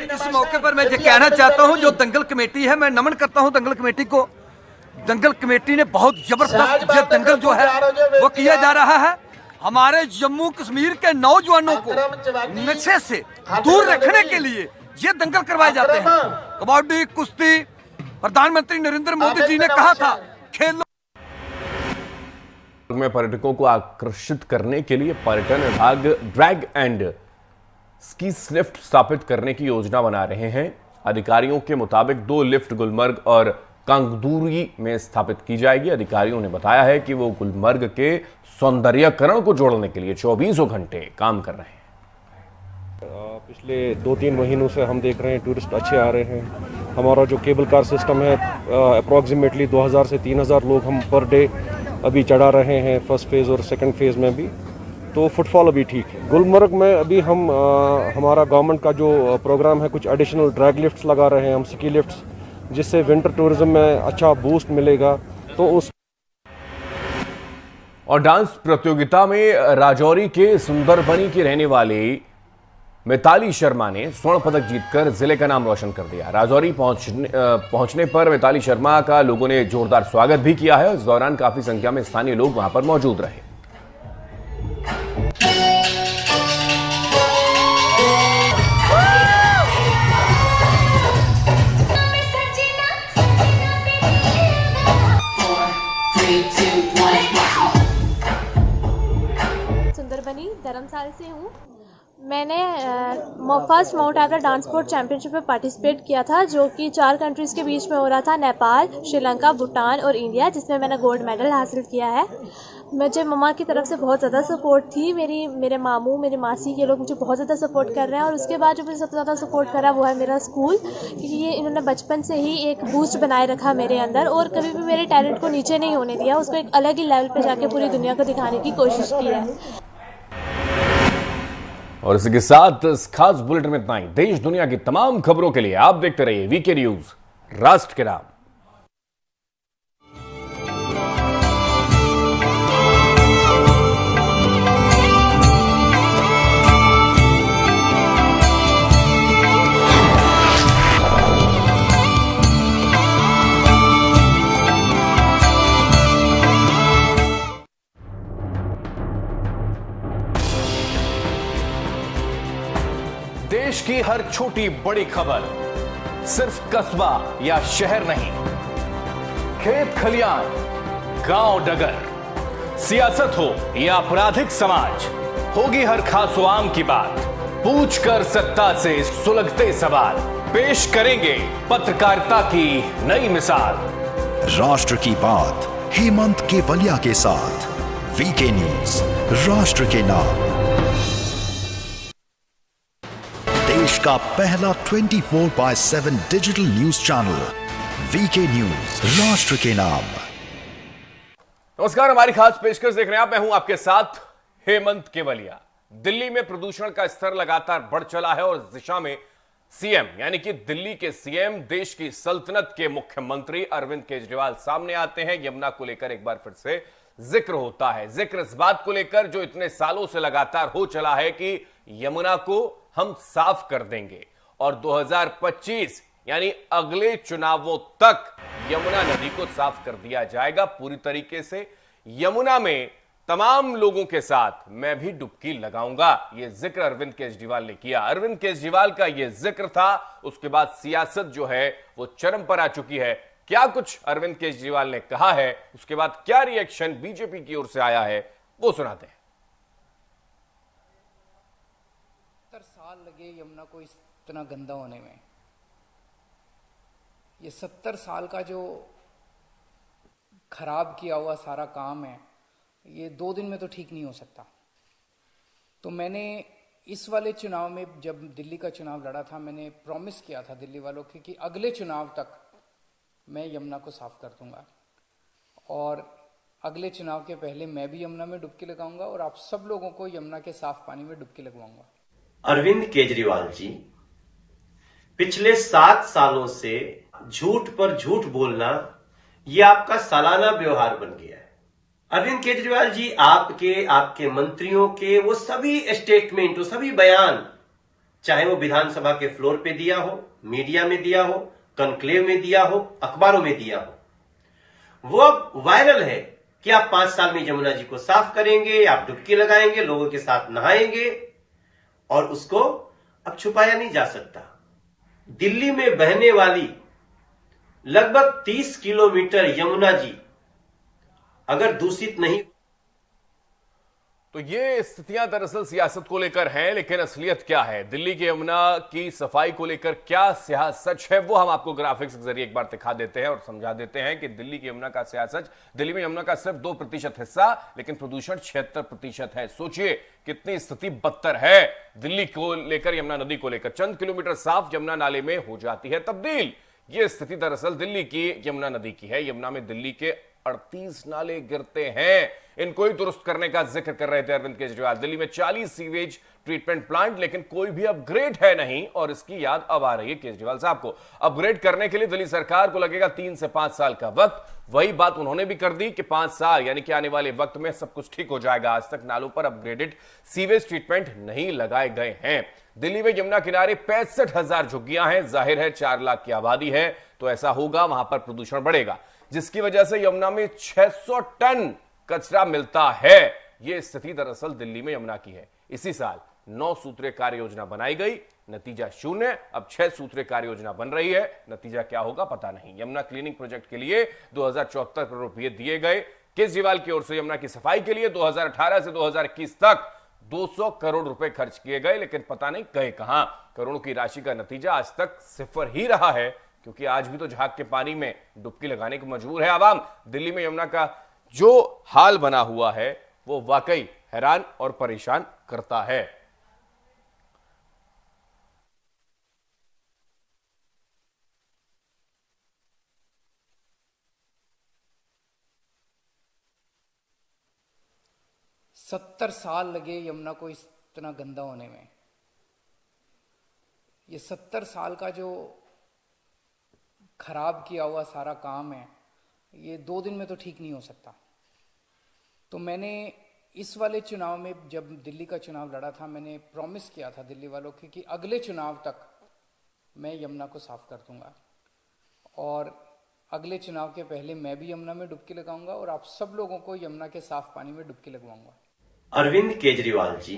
इस मौके पर मैं ये कहना चाहता हूं, जो दंगल कमेटी है, मैं नमन करता हूं दंगल कमेटी को। दंगल कमेटी ने बहुत जबरदस्त ये दंगल जो है वो किया जा रहा है। हमारे जम्मू कश्मीर के नौजवानों को नशे से दूर रखने के लिए ये दंगल करवाए जाते हैं। कबड्डी, कुश्ती, प्रधानमंत्री नरेंद्र मोदी जी ने कहा था खेलो में पर्यटकों को आकर्षित करने के लिए पर्यटन विभाग ड्रैग एंड स्की लिफ्ट स्थापित करने की योजना बना रहे हैं। अधिकारियों के मुताबिक 2 लिफ्ट गुलमर्ग और कांगदूरी में स्थापित की जाएगी। अधिकारियों ने बताया है कि वो गुलमर्ग के सौंदर्यकरण को जोड़ने के लिए 24 घंटे काम कर रहे हैं। पिछले 2-3 महीनों से हम देख रहे हैं टूरिस्ट अच्छे आ रहे हैं। हमारा जो केबल कार सिस्टम है, अप्रॉक्सीमेटली 2000 से 3000 लोग हम पर डे अभी चढ़ा रहे हैं, फर्स्ट फेज़ और सेकंड फेज़ में भी। तो फुटफॉल अभी ठीक है। गुलमर्ग में अभी हम हमारा गवर्नमेंट का जो प्रोग्राम है, कुछ एडिशनल ड्रैग लिफ्ट्स लगा रहे हैं हम, स्की लिफ्ट्स, जिससे विंटर टूरिज्म में अच्छा बूस्ट मिलेगा। तो उस और डांस प्रतियोगिता में राजौरी के सुंदरबनी की रहने वाली मिताली शर्मा ने स्वर्ण पदक जीतकर जिले का नाम रोशन कर दिया। राजौरी पहुंचने पर मिताली शर्मा का लोगों ने जोरदार स्वागत भी किया है। इस दौरान काफी संख्या में स्थानीय लोग वहां पर मौजूद रहे। सुंदरबनी धर्मशाला से हूँ। मैंने first mount Everest dance sport championship में पार्टिसिपेट किया था, जो कि 4 कंट्रीज़ के बीच में हो रहा था, नेपाल, श्रीलंका, भूटान और इंडिया, जिसमें मैंने गोल्ड मेडल हासिल किया है। मुझे मम्मा की तरफ से बहुत ज़्यादा सपोर्ट थी। मेरे मामू, मेरी मासी के लोग मुझे बहुत ज़्यादा सपोर्ट कर रहे हैं। और उसके बाद जो मुझे सबसे ज़्यादा सपोर्ट करा वो है मेरा स्कूल, क्योंकि ये इन्होंने बचपन से ही एक बूस्ट बनाए रखा मेरे अंदर और कभी भी मेरे टैलेंट को नीचे नहीं होने दिया, उसको एक अलग ही लेवल पर जाके पूरी दुनिया को दिखाने की कोशिश की है। और इसी के साथ इस खास बुलेटिन में इतना ही। देश दुनिया की तमाम खबरों के लिए आप देखते रहिए वीके न्यूज, राष्ट्र के नाम। देश की हर छोटी बड़ी खबर सिर्फ कस्बा या शहर नहीं, खेत खलियान, गांव डगर, सियासत हो या आपराधिक समाज, होगी हर खास आम की बात। पूछकर सत्ता से सुलगते सवाल, पेश करेंगे पत्रकारिता की नई मिसाल। राष्ट्र की बात हेमंत केवलिया के साथ, वीके न्यूज, राष्ट्र के नाम। देश का पहला 24/7 digital news channel, VK news, राष्ट्र के नाम। नमस्कार, हमारी खास पेशकश देख रहे हैं आप। मैं हूं आपके साथ हेमंत केवलिया। दिल्ली में प्रदूषण का स्तर लगातार बढ़ चला है और इस दिशा में सीएम यानी कि दिल्ली के सीएम, देश की सल्तनत के मुख्यमंत्री अरविंद केजरीवाल सामने आते हैं। यमुना को लेकर एक बार फिर से जिक्र होता है। जिक्र इस बात को लेकर जो इतने सालों से लगातार हो चला है कि यमुना को हम साफ कर देंगे और 2025 यानी अगले चुनावों तक यमुना नदी को साफ कर दिया जाएगा पूरी तरीके से। यमुना में तमाम लोगों के साथ मैं भी डुबकी लगाऊंगा, यह जिक्र अरविंद केजरीवाल ने किया। अरविंद केजरीवाल का यह जिक्र था। उसके बाद सियासत जो है वो चरम पर आ चुकी है। क्या कुछ अरविंद केजरीवाल ने कहा है, उसके बाद क्या रिएक्शन बीजेपी की ओर से आया है, वो सुनाते हैं। 70 साल लगे यमुना को इतना गंदा होने में। ये 70 साल का जो खराब किया हुआ सारा काम है, ये 2 दिन में तो ठीक नहीं हो सकता। तो मैंने इस वाले चुनाव में, जब दिल्ली का चुनाव लड़ा था, मैंने प्रॉमिस किया था दिल्ली वालों के कि अगले चुनाव तक मैं यमुना को साफ कर दूंगा, और अगले चुनाव के पहले मैं भी यमुना में डुबकी लगाऊंगा और आप सब लोगों को यमुना के साफ पानी में डुबकी लगवाऊंगा। अरविंद केजरीवाल जी, पिछले 7 सालों से झूठ पर झूठ बोलना ये आपका सालाना व्यवहार बन गया है। अरविंद केजरीवाल जी, आपके मंत्रियों के वो सभी स्टेटमेंट, वो सभी बयान, चाहे वो विधानसभा के फ्लोर पे दिया हो, मीडिया में दिया हो, कॉन्क्लेव में दिया हो, अखबारों में दिया हो, वो अब वायरल है कि आप 5 साल में यमुना जी को साफ करेंगे, आप डुबकी लगाएंगे, लोगों के साथ नहाएंगे, और उसको अब छुपाया नहीं जा सकता। दिल्ली में बहने वाली लगभग 30 किलोमीटर यमुना जी अगर दूषित नहीं, तो ये स्थितियां दरअसल सियासत को लेकर हैं, लेकिन असलियत क्या है, दिल्ली की यमुना की सफाई को लेकर क्या स्याह सच है, वो हम आपको ग्राफिक्स के जरिए एक बार दिखा देते हैं और समझा देते हैं कि दिल्ली की यमुना का स्याह सच। दिल्ली में यमुना का सिर्फ 2% हिस्सा, लेकिन प्रदूषण 76% है। सोचिए कितनी स्थिति बदतर है दिल्ली को लेकर, यमुना नदी को लेकर। चंद किलोमीटर साफ यमुना नाले में हो जाती है तब्दील। यह स्थिति दरअसल दिल्ली की यमुना नदी की है। यमुना में दिल्ली के 38 नाले गिरते हैं, इनको ही दुरुस्त करने का जिक्र कर रहे थे अरविंद केजरीवाल। दिल्ली में 40 सीवेज ट्रीटमेंट प्लांट, लेकिन कोई भी अपग्रेड है नहीं, और इसकी याद अब आ रही है केजरीवाल साहब को। अपग्रेड करने के लिए दिल्ली सरकार को लगेगा 3 से 5 साल का वक्त। वही बात उन्होंने भी कर दी कि 5 साल यानी कि आने वाले वक्त में सब कुछ ठीक हो जाएगा। आज तक नालों पर अपग्रेडेड सीवेज ट्रीटमेंट नहीं लगाए गए हैं। दिल्ली में यमुना किनारे 65,000 झुग्गियां हैं। जाहिर है 4 लाख की आबादी है, तो ऐसा होगा, वहां पर प्रदूषण बढ़ेगा, जिसकी वजह से यमुना में 600 टन कचरा मिलता है। यह स्थिति दरअसल दिल्ली में यमुना की है। इसी साल 9 सूत्रीय कार्य योजना बनाई गई, नतीजा 0। अब 6 सूत्रीय कार्य योजना बन रही है, नतीजा क्या होगा पता नहीं। यमुना क्लीनिंग प्रोजेक्ट के लिए 2074 करोड़ रुपए दिए गए केजरीवाल की ओर से। यमुना की सफाई के लिए 2018 से 2021 तक 200 करोड़ रुपए खर्च किए गए, लेकिन पता नहीं गए कहां। करोड़ों की राशि का नतीजा आज तक 0 ही रहा है, क्योंकि आज भी तो झाग के पानी में डुबकी लगाने को मजबूर है आवाम। दिल्ली में यमुना का जो हाल बना हुआ है वो वाकई हैरान और परेशान करता है। सत्तर साल लगे यमुना को इतना गंदा होने में। ये 70 साल का जो खराब किया हुआ सारा काम है, ये 2 दिन में तो ठीक नहीं हो सकता। तो मैंने इस वाले चुनाव में, जब दिल्ली का चुनाव लड़ा था, मैंने प्रॉमिस किया था दिल्ली वालों के कि अगले चुनाव तक मैं यमुना को साफ कर दूंगा, और अगले चुनाव के पहले मैं भी यमुना में डुबकी लगाऊंगा और आप सब लोगों को यमुना के साफ पानी में डुबकी लगवाऊंगा। अरविंद केजरीवाल जी,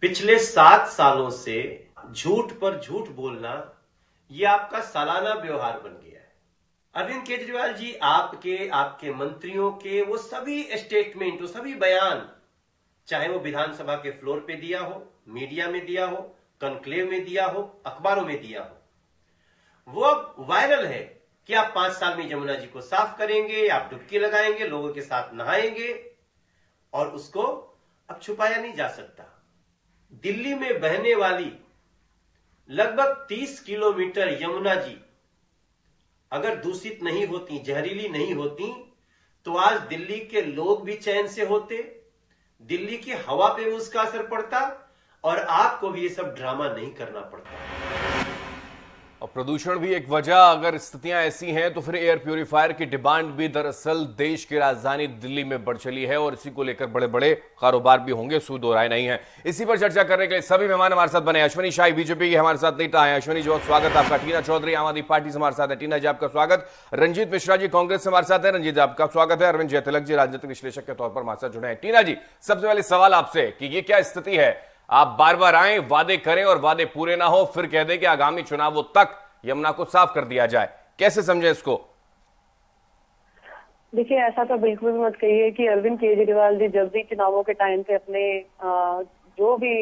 पिछले 7 सालों से झूठ पर झूठ बोलना यह आपका सालाना व्यवहार बन गया है। अरविंद केजरीवाल जी, आपके मंत्रियों के वो सभी स्टेटमेंट, वो सभी बयान, चाहे वो विधानसभा के फ्लोर पे दिया हो, मीडिया में दिया हो, कॉन्क्लेव में दिया हो, अखबारों में दिया हो, वो अब वायरल है कि आप 5 साल में यमुना जी को साफ करेंगे, आप डुबकी लगाएंगे, लोगों के साथ नहाएंगे, और उसको अब छुपाया नहीं जा सकता। दिल्ली में बहने वाली लगभग 30 किलोमीटर यमुना जी अगर दूषित नहीं होती, जहरीली नहीं होती, तो आज दिल्ली के लोग भी चैन से होते, दिल्ली की हवा पे भी उसका असर पड़ता, और आपको भी ये सब ड्रामा नहीं करना पड़ता। और प्रदूषण भी एक वजह। अगर स्थितियां ऐसी हैं तो फिर एयर प्यूरिफायर की डिमांड भी दरअसल देश की राजधानी दिल्ली में बढ़ चली है, और इसी को लेकर बड़े बड़े कारोबार भी होंगे, सू दो राय नहीं है। इसी पर चर्चा करने के लिए सभी मेहमान हमारे साथ बने। अश्विनी शाही बीजेपी के हमारे साथ नेता हैं। अश्विनी जी, बहुत स्वागत आपका। टीना चौधरी आम आदमी पार्टी से हमारे साथ है। टीना जी, आपका स्वागत। रंजीत मिश्रा जी कांग्रेस से हमारे साथ है। रंजीत जी, आपका स्वागत है। अरविंद जयतिलक जी राजनीतिक विश्लेषक के तौर पर हमारे साथ जुड़े हैं। टीना जी, सबसे पहले सवाल आपसे कि ये क्या स्थिति है? आप बार बार आए, वादे करें और वादे पूरे ना हो, फिर कह दें कि आगामी चुनावों तक यमुना को साफ कर दिया जाए, कैसे समझे इसको? देखिए, ऐसा तो बिल्कुल भी मत कहिए कि अरविंद केजरीवाल जी जब भी चुनावों के टाइम पे अपने जो भी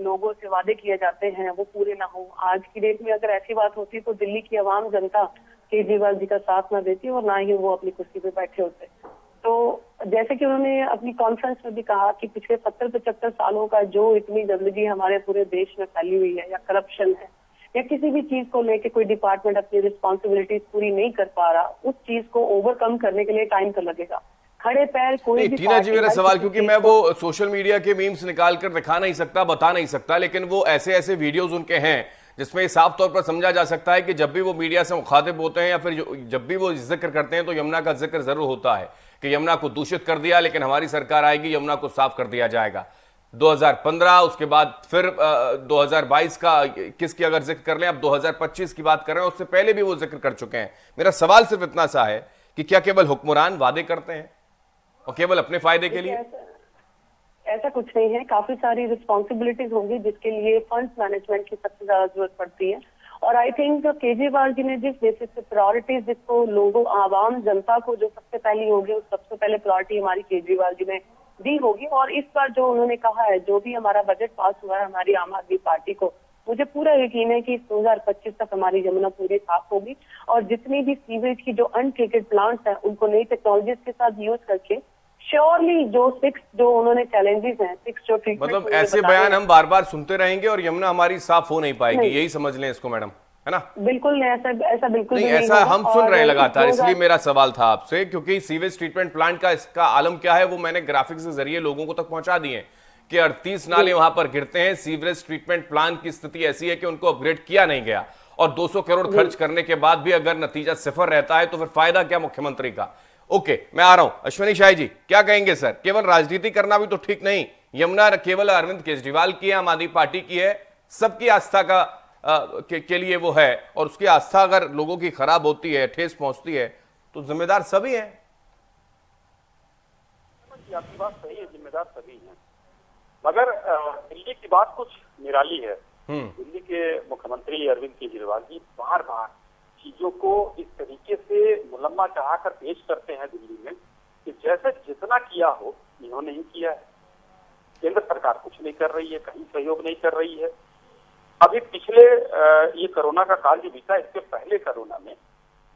लोगों से वादे किए जाते हैं वो पूरे ना हो। आज की डेट में अगर ऐसी बात होती तो दिल्ली की आवाम जनता केजरीवाल जी का साथ ना देती और ना ही वो अपनी कुर्सी पे बैठे होते। तो जैसे कि उन्होंने अपनी कॉन्फ्रेंस में भी कहा कि पिछले 70-75 सालों का जो इतनी गंदगी हमारे पूरे देश में फैली हुई है, या करप्शन है, या किसी भी चीज को लेके कोई डिपार्टमेंट अपनी रिस्पॉन्सिबिलिटीज पूरी नहीं कर पा रहा, उस चीज को ओवरकम करने के लिए टाइम तो लगेगा। खड़े पैर कोई भी टीना जी, मेरा सवाल, क्योंकि मैं वो सोशल मीडिया के मीम्स निकाल कर दिखा नहीं सकता, बता नहीं सकता, लेकिन वो ऐसे ऐसे वीडियोस उनके हैं जिसमें साफ तौर पर समझा जा सकता है कि जब भी वो मीडिया से मुखातिब होते हैं या फिर जब भी वो जिक्र करते हैं तो यमुना का जिक्र जरूर होता है कि यमुना को दूषित कर दिया, लेकिन हमारी सरकार आएगी, यमुना को साफ कर दिया जाएगा। 2015, उसके बाद फिर 2022 का किसकी अगर जिक्र कर लें, अब 2025 की बात कर रहे हैं, उससे पहले भी वो जिक्र कर चुके हैं। मेरा सवाल सिर्फ इतना सा है कि क्या केवल हुक्मरान वादे करते हैं और केवल अपने फायदे के लिए? ऐसा कुछ नहीं है, काफी सारी रिस्पॉन्सिबिलिटीज होंगी जिसके लिए फंड्स मैनेजमेंट की सबसे ज्यादा जरूरत पड़ती है। और आई थिंक केजरीवाल जी ने जिस बेसिस पे प्रायोरिटीज जिसको लोगों, आवाम, जनता को जो सबसे पहली होगी, उस सबसे पहले प्रायोरिटी हमारी केजरीवाल जी ने दी होगी। और इस बार जो उन्होंने कहा है, जो भी हमारा बजट पास हुआ है हमारी आम आदमी पार्टी को, मुझे पूरा यकीन है कि 2025 तक हमारी यमुना पूरी साफ होगी और जितनी भी सीवेज की जो अनट्रीटेड प्लांट्स हैं उनको नई टेक्नोलॉजीज के साथ यूज करके श्योरली जो 6 जो उन्होंने चैलेंजेस हैं, 6 जो ट्रीटमेंट, मतलब ऐसे बयान हम बार बार सुनते रहेंगे और यमुना हमारी साफ हो नहीं पाएगी, यही समझ लें इसको मैडम, है ना? बिल्कुल नहीं, ऐसा बिल्कुल नहीं, ऐसा हम सुन रहे हैं लगातार, इसलिए मेरा सवाल था आपसे, क्योंकि सीवेज ट्रीटमेंट प्लांट का इसका आलम क्या है वो मैंने ग्राफिक्स के जरिए लोगों को तक पहुंचा दिए कि 38 नाले वहां पर गिरते हैं। सीवरेज ट्रीटमेंट प्लांट की स्थिति ऐसी है कि उनको अपग्रेड किया नहीं गया और 200 करोड़ खर्च करने के बाद भी अगर नतीजा सिफर रहता है तो फिर फायदा क्या मुख्यमंत्री का? ओके, मैं आ रहा हूं। अश्विनी शाही जी, क्या कहेंगे सर? केवल राजनीति करना भी तो ठीक नहीं। यमुना केवल अरविंद केजरीवाल की है, आम आदमी पार्टी की है, सबकी आस्था का के लिए वो है, और उसकी आस्था अगर लोगों की खराब होती है, ठेस पहुंचती है, तो जिम्मेदार सभी हैं। आपकी बात सही है, जिम्मेदार सभी हैं, मगर दिल्ली की बात कुछ निराली है। दिल्ली के मुख्यमंत्री अरविंद केजरीवाल जी बार बार चीजों को इस तरीके से मुलम्मा चढ़ाकर पेश करते हैं दिल्ली में कि जैसे जितना किया हो इन्होंने ही किया है। केंद्र सरकार कुछ नहीं कर रही है, कहीं सहयोग नहीं कर रही है। अभी पिछले ये कोरोना का काल जो बीता, इसके पहले कोरोना में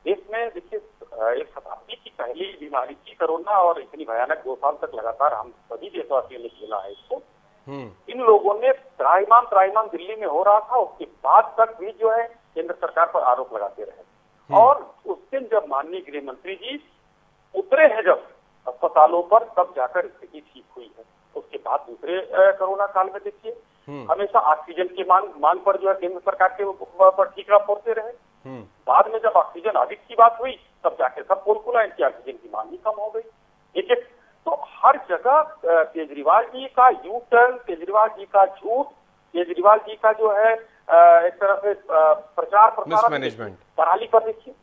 देश में देखिए 1 शताब्दी की पहली बीमारी थी कोरोना, और इतनी भयानक 2 साल तक लगातार हम सभी देशवासियों ने झेला है इसको। इन लोगों ने त्राहिमाम दिल्ली में हो रहा था, उसके बाद तक भी जो है केंद्र सरकार पर आरोप लगाते रहे। और उस दिन जब माननीय गृह मंत्री जी उतरे हैं जब अस्पतालों पर, तब जाकर स्थिति ठीक हुई है। उसके बाद दूसरे कोरोना काल में देखिए हमेशा ऑक्सीजन की मांग पर जो है केंद्र सरकार के पर ठीकरा फोड़ते रहे। बाद में जब ऑक्सीजन अधिक की बात हुई तब जाके सब पोल खुला, इनकी ऑक्सीजन की मांग ही कम हो गई। ठीक है, तो हर जगह केजरीवाल जी का यू टर्न, केजरीवाल जी का झूठ, केजरीवाल जी का जो है एक तरह से प्रचार प्रसार, पराली पर देखिए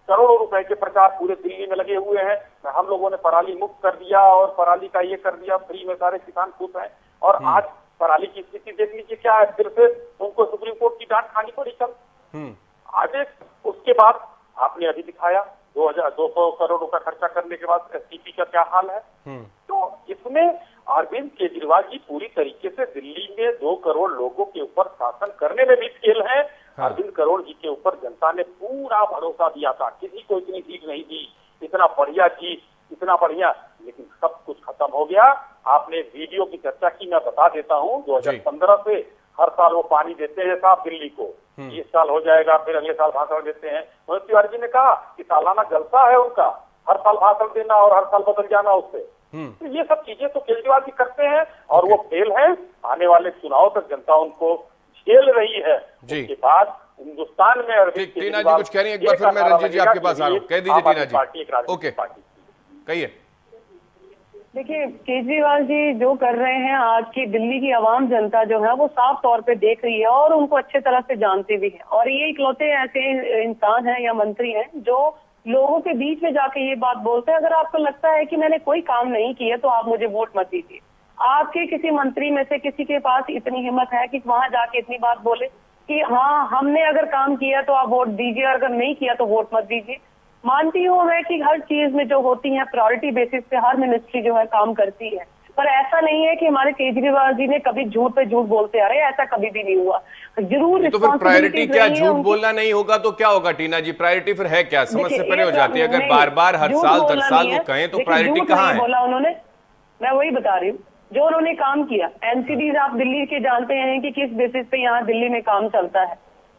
करोड़ों रुपए के प्रचार पूरे दिल्ली में लगे हुए हैं। हम लोगों ने पराली मुक्त कर दिया और पराली का ये कर दिया, फ्री में सारे किसान खुश हैं। और आज पराली की स्थिति देख लीजिए क्या है, फिर से उनको सुप्रीम कोर्ट की डांट खानी पड़ी कल। आज उसके बाद आपने अभी दिखाया 200 करोड़ रुपया खर्चा करने के बाद एसटीपी का क्या हाल है। तो इसमें अरविंद केजरीवाल जी पूरी तरीके से दिल्ली में 2 करोड़ लोगों के ऊपर शासन करने में भी फेल है। अरविंद करोड़ जी के ऊपर जनता ने पूरा भरोसा दिया था, किसी को इतनी सीट नहीं दी, इतना बढ़िया चीज, इतना बढ़िया, लेकिन सब कुछ खत्म हो गया। आपने वीडियो की चर्चा की, मैं बता देता हूँ, 2015 से हर साल वो पानी देते हैं साहब दिल्ली को, इस साल हो जाएगा, फिर अगले साल भाषण देते हैं। मनोज तिवारी जी ने कहा कि सालाना जलसा है उनका, हर साल भाषण देना और हर साल बदल जाना उससे। तो ये सब चीजें तो केजरीवाल जी करते हैं और वो फेल है। आने वाले चुनाव तक जनता उनको झेल रही है। उसके बाद हिंदुस्तान में अरविंद टीना जी कुछ कह रही है, एक बार फिर मैं रंजीत जी आपके पास आ रहा हूँ, कह दीजिए टीना जी। ओके, कहिए। देखिए केजरीवाल जी जो कर रहे हैं, आज की दिल्ली की आवाम जनता जो है वो साफ तौर पे देख रही है और उनको अच्छे तरह से जानती भी है। और ये इकलौते ऐसे इंसान हैं या मंत्री हैं जो लोगों के बीच में जाके ये बात बोलते हैं। अगर आपको लगता है कि मैंने कोई काम नहीं किया तो आप मुझे वोट मत दीजिए। आपके किसी मंत्री में से किसी के पास इतनी हिम्मत है कि वहां जाके इतनी बात बोले कि हाँ हमने अगर काम किया तो आप वोट दीजिए, और अगर नहीं किया तो वोट मत दीजिए। मानती हूँ मैं कि हर चीज में जो होती है प्रायोरिटी बेसिस पे हर मिनिस्ट्री जो है काम करती है, पर ऐसा नहीं है कि हमारे केजरीवाल जी ने कभी झूठ पे झूठ बोलते आ रहे हैं, ऐसा कभी भी नहीं हुआ। जरूर तो फिर प्रायोरिटी क्या, झूठ बोलना नहीं होगा तो क्या होगा टीना जी? प्रायोरिटी फिर है क्या? समझ से परे हो जाती है। अगर बार बार हर साल दर साल वो कहें तो प्रायोरिटी कहाँ है? बोला उन्होंने, मैं वही बता रही हूँ जो उन्होंने काम किया। एनसीडीज आप दिल्ली के जानते हैं कि किस बेसिस पे यहाँ दिल्ली में काम चलता है।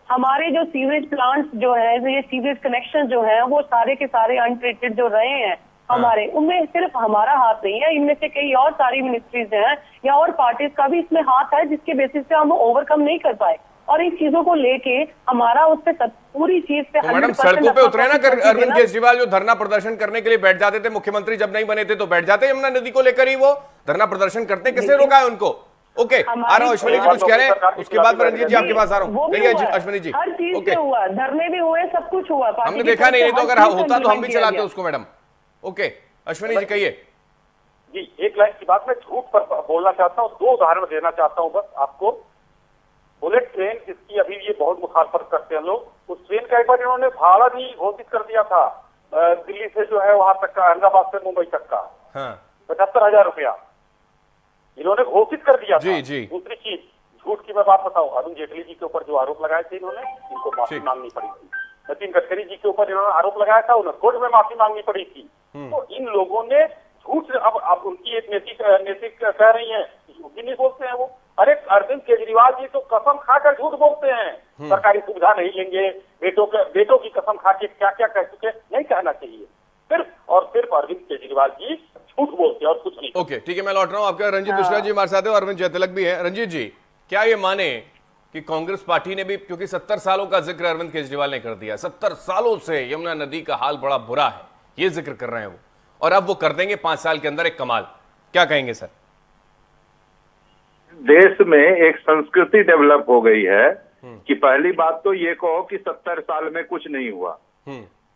हमारे जो सीवेज प्लांट्स जो है, ये सीवेज कनेक्शन जो है, वो सारे के सारे अनट्रीटेड जो रहे हैं हमारे, उनमें सिर्फ हमारा हाथ नहीं है, इनमें से कई और सारी मिनिस्ट्रीज हैं या और पार्टीज का भी इसमें हाथ है, जिसके बेसिस पे हम ओवरकम नहीं कर पाए। और इन चीजों को लेके हमारा उस पे पूरी चीज पे तो मैडम सड़कों पे उतरे ना अरविंद केजरीवाल, जो धरना प्रदर्शन करने के लिए बैठ जाते थे, मुख्यमंत्री जब नहीं बने थे तो बैठ जाते यमुना नदी को लेकर ही वो धरना प्रदर्शन करते। किसने रोका है उनको? ओके, आ रहा हूं अश्विनी जी, कुछ कह रहे हैं, उसके बाद रंजीत जी आपके पास आ रहा हूं। कहिए अश्विनी जी। हर चीज से हुआ, धरने भी हुए, सब कुछ हुआ। हमने देखा नहीं, तो अगर होता तो हम भी चलाते उसको मैडम। ओके अश्विनी जी कहिए। जी, एक लाइन की बात मैं झूठ पर बोलना चाहता हूँ, 2 उदाहरण देना चाहता हूँ बस आपको। बुलेट ट्रेन जिसकी अभी ये बहुत मुखालफत करते हैं लोग, उस ट्रेन का एक बार इन्होंने भाड़ा भी घोषित कर दिया था, दिल्ली से जो है वहां तक का, अहमदाबाद से मुंबई तक का 75,000 रुपया इन्होंने घोषित कर दिया था। दूसरी चीज, झूठ की मैं बात बताऊं, अरुण जेटली जी के ऊपर जो आरोप लगाए थे इन्होंने, इनको माफी मांगनी पड़ी थी। नितिन गडकरी जी के ऊपर इन्होंने आरोप लगाया था, उन्हें कोर्ट में माफी मांगनी पड़ी थी। तो इन लोगों ने झूठ, अब उनकी एक नैतिक कह रही है, झूठ ही नहीं बोलते हैं वो। अरे अरविंद केजरीवाल जी तो कसम खाकर झूठ बोलते हैं, सरकारी सुविधा नहीं लेंगे, बेटों की कसम खा के क्या क्या कह चुके, नहीं कहना चाहिए। सिर्फ अरविंद केजरीवाल जी झूठ बोलते हैं और कुछ नहीं। ओके ठीक है, मैं लौट रहा हूँ आपका। रंजीत मिश्रा जी हमारे साथ है और अरविंद जयतिलक भी है। रंजीत जी, क्या ये माने कि कांग्रेस पार्टी ने भी, क्योंकि 70 सालों का जिक्र अरविंद केजरीवाल ने कर दिया, 70 सालों से यमुना नदी का हाल बड़ा बुरा है, ये जिक्र कर रहे हैं वो, और अब वो कर देंगे 5 साल के अंदर एक कमाल, क्या कहेंगे सर? देश में एक संस्कृति डेवलप हो गई है कि पहली बात तो ये कहो कि 70 साल में कुछ नहीं हुआ।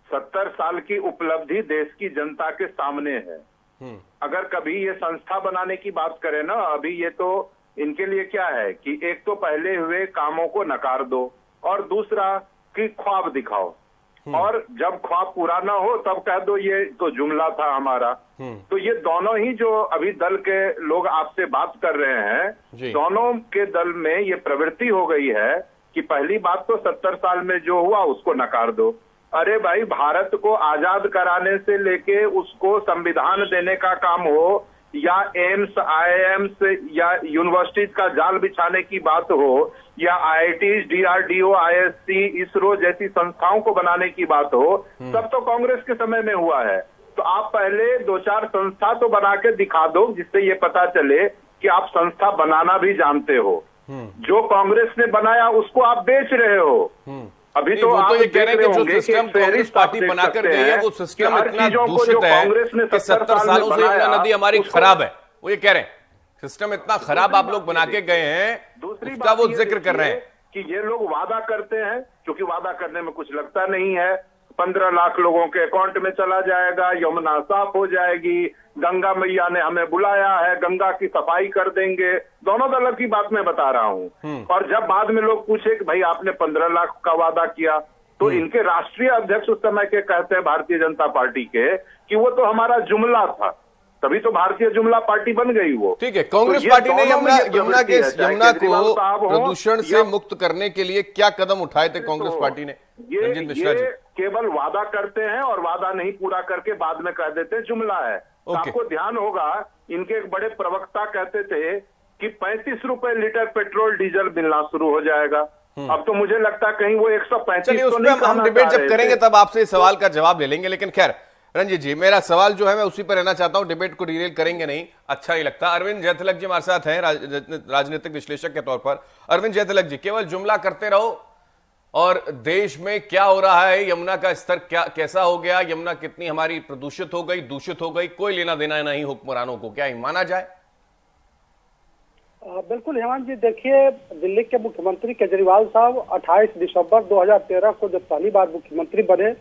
70 साल की उपलब्धि देश की जनता के सामने है। अगर कभी ये संस्था बनाने की बात करें ना, अभी ये तो इनके लिए क्या है कि एक तो पहले हुए कामों को नकार दो और दूसरा कि ख्वाब दिखाओ, और जब ख्वाब पूरा ना हो तब कह दो ये तो जुमला था हमारा। तो ये दोनों ही जो अभी दल के लोग आपसे बात कर रहे हैं, दोनों के दल में ये प्रवृत्ति हो गई है कि पहली बात तो 70 साल में जो हुआ उसको नकार दो। अरे भाई, भारत को आजाद कराने से लेके उसको संविधान देने का काम हो, या एम्स, IIMs या यूनिवर्सिटीज का जाल बिछाने की बात हो, या IITs, DRDO, ISC, इसरो जैसी संस्थाओं को बनाने की बात हो, सब तो कांग्रेस के समय में हुआ है। तो आप पहले 2-4 संस्था तो बना के दिखा दो, जिससे ये पता चले कि आप संस्था बनाना भी जानते हो। जो कांग्रेस ने बनाया उसको आप बेच रहे हो। अभी तो आप ये कह रहे हैं कि जो सिस्टम कांग्रेस पार्टी बनाकर गई है वो सिस्टम इतना दूषित है कि 70 सालों से यमुना नदी हमारी खराब है, वो ये कह रहे हैं। सिस्टम इतना खराब आप लोग बना के गए हैं, उसका वो जिक्र कर रहे हैं कि ये लोग वादा करते हैं, क्योंकि वादा करने में कुछ लगता नहीं है। 15 लाख लोगों के अकाउंट में चला जाएगा, यमुना साफ हो जाएगी, गंगा मैया ने हमें बुलाया है, गंगा की सफाई कर देंगे। दोनों दलों की बात मैं बता रहा हूँ। और जब बाद में लोग पूछे कि भाई आपने 15 लाख का वादा किया, तो इनके राष्ट्रीय अध्यक्ष उस समय के कहते हैं भारतीय जनता पार्टी के कि वो तो हमारा जुमला था, तभी तो भारतीय जुमला पार्टी बन गई वो। ठीक है, कांग्रेस पार्टी ने यमुना को प्रदूषण से मुक्त करने के लिए क्या कदम उठाए थे कांग्रेस पार्टी ने? रंजीत मिश्रा जी, केवल वादा करते हैं और वादा नहीं पूरा करके बाद में कह देते हैं जुमला है। आपको ध्यान होगा, इनके एक बड़े प्रवक्ता कहते थे कि 35 रुपए लीटर पेट्रोल डीजल मिलना शुरू हो जाएगा। अब तो मुझे लगता है कहीं वो 135 तो नहीं। हम डिबेट जब करेंगे तब आपसे इस सवाल का जवाब ले लेंगे, लेकिन खैर रंजीत जी, मेरा सवाल जो है मैं उसी पर रहना चाहता हूं, डिबेट को डिरेल करेंगे नहीं, अच्छा नहीं लगता। अरविंद जयतिलक जी हमारे साथ हैं राजनीतिक विश्लेषक के तौर पर। अरविंद जयतिलक जी, केवल जुमला करते रहो और देश में क्या हो रहा है, यमुना का स्तर कैसा हो गया, यमुना कितनी हमारी प्रदूषित हो गई, दूषित हो गई, कोई लेना देना नहीं हुक्मरानों को, क्या माना जाए? बिल्कुल हेमंत जी, देखिए दिल्ली के मुख्यमंत्री केजरीवाल साहब 28 दिसंबर 2013 को जब पहली बार मुख्यमंत्री बने,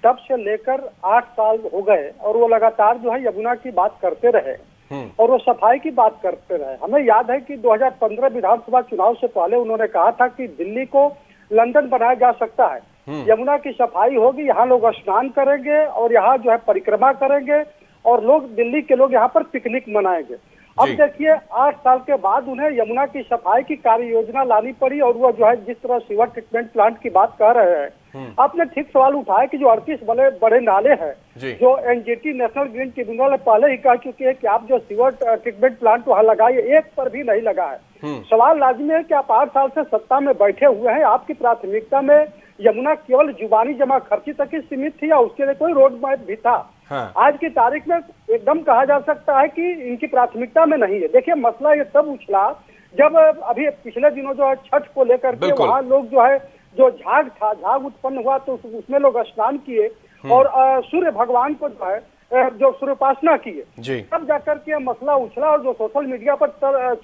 तब से लेकर 8 साल हो गए और वो लगातार जो है यमुना की बात करते रहे और वो सफाई की बात करते रहे। हमें याद है कि 2015 विधानसभा चुनाव से पहले उन्होंने कहा था कि दिल्ली को लंदन बनाया जा सकता है, यमुना की सफाई होगी, यहाँ लोग स्नान करेंगे और यहाँ जो है परिक्रमा करेंगे और लोग, दिल्ली के लोग यहाँ पर पिकनिक मनाएंगे। अब देखिए 8 साल के बाद उन्हें यमुना की सफाई की कार्य योजना लानी पड़ी और वो जो है जिस तरह सीवर ट्रीटमेंट प्लांट की बात कर रहे हैं, आपने ठीक सवाल उठाया कि जो 38 बड़े नाले हैं जो एनजीटी नेशनल ग्रीन ट्रिब्यूनल ने पहले ही कह चुकी है कि आप जो सीवर ट्रीटमेंट प्लांट वहाँ लगाइए, एक पर भी नहीं लगा है। सवाल लाजमी है कि आप 8 साल से सत्ता में बैठे हुए हैं, आपकी प्राथमिकता में यमुना केवल जुबानी जमा खर्ची तक ही सीमित थी या उसके लिए कोई रोड मैप भी था? आज की तारीख में एकदम कहा जा सकता है कि इनकी प्राथमिकता में नहीं है। देखिए मसला ये तब उछला जब अभी पिछले दिनों जो है छठ को लेकर के वहाँ लोग जो है जो झाग उत्पन्न हुआ तो उसमें लोग स्नान किए और सूर्य भगवान को जो है जो सूर्योपासना किए, तब जाकर के मसला उछला और जो सोशल मीडिया पर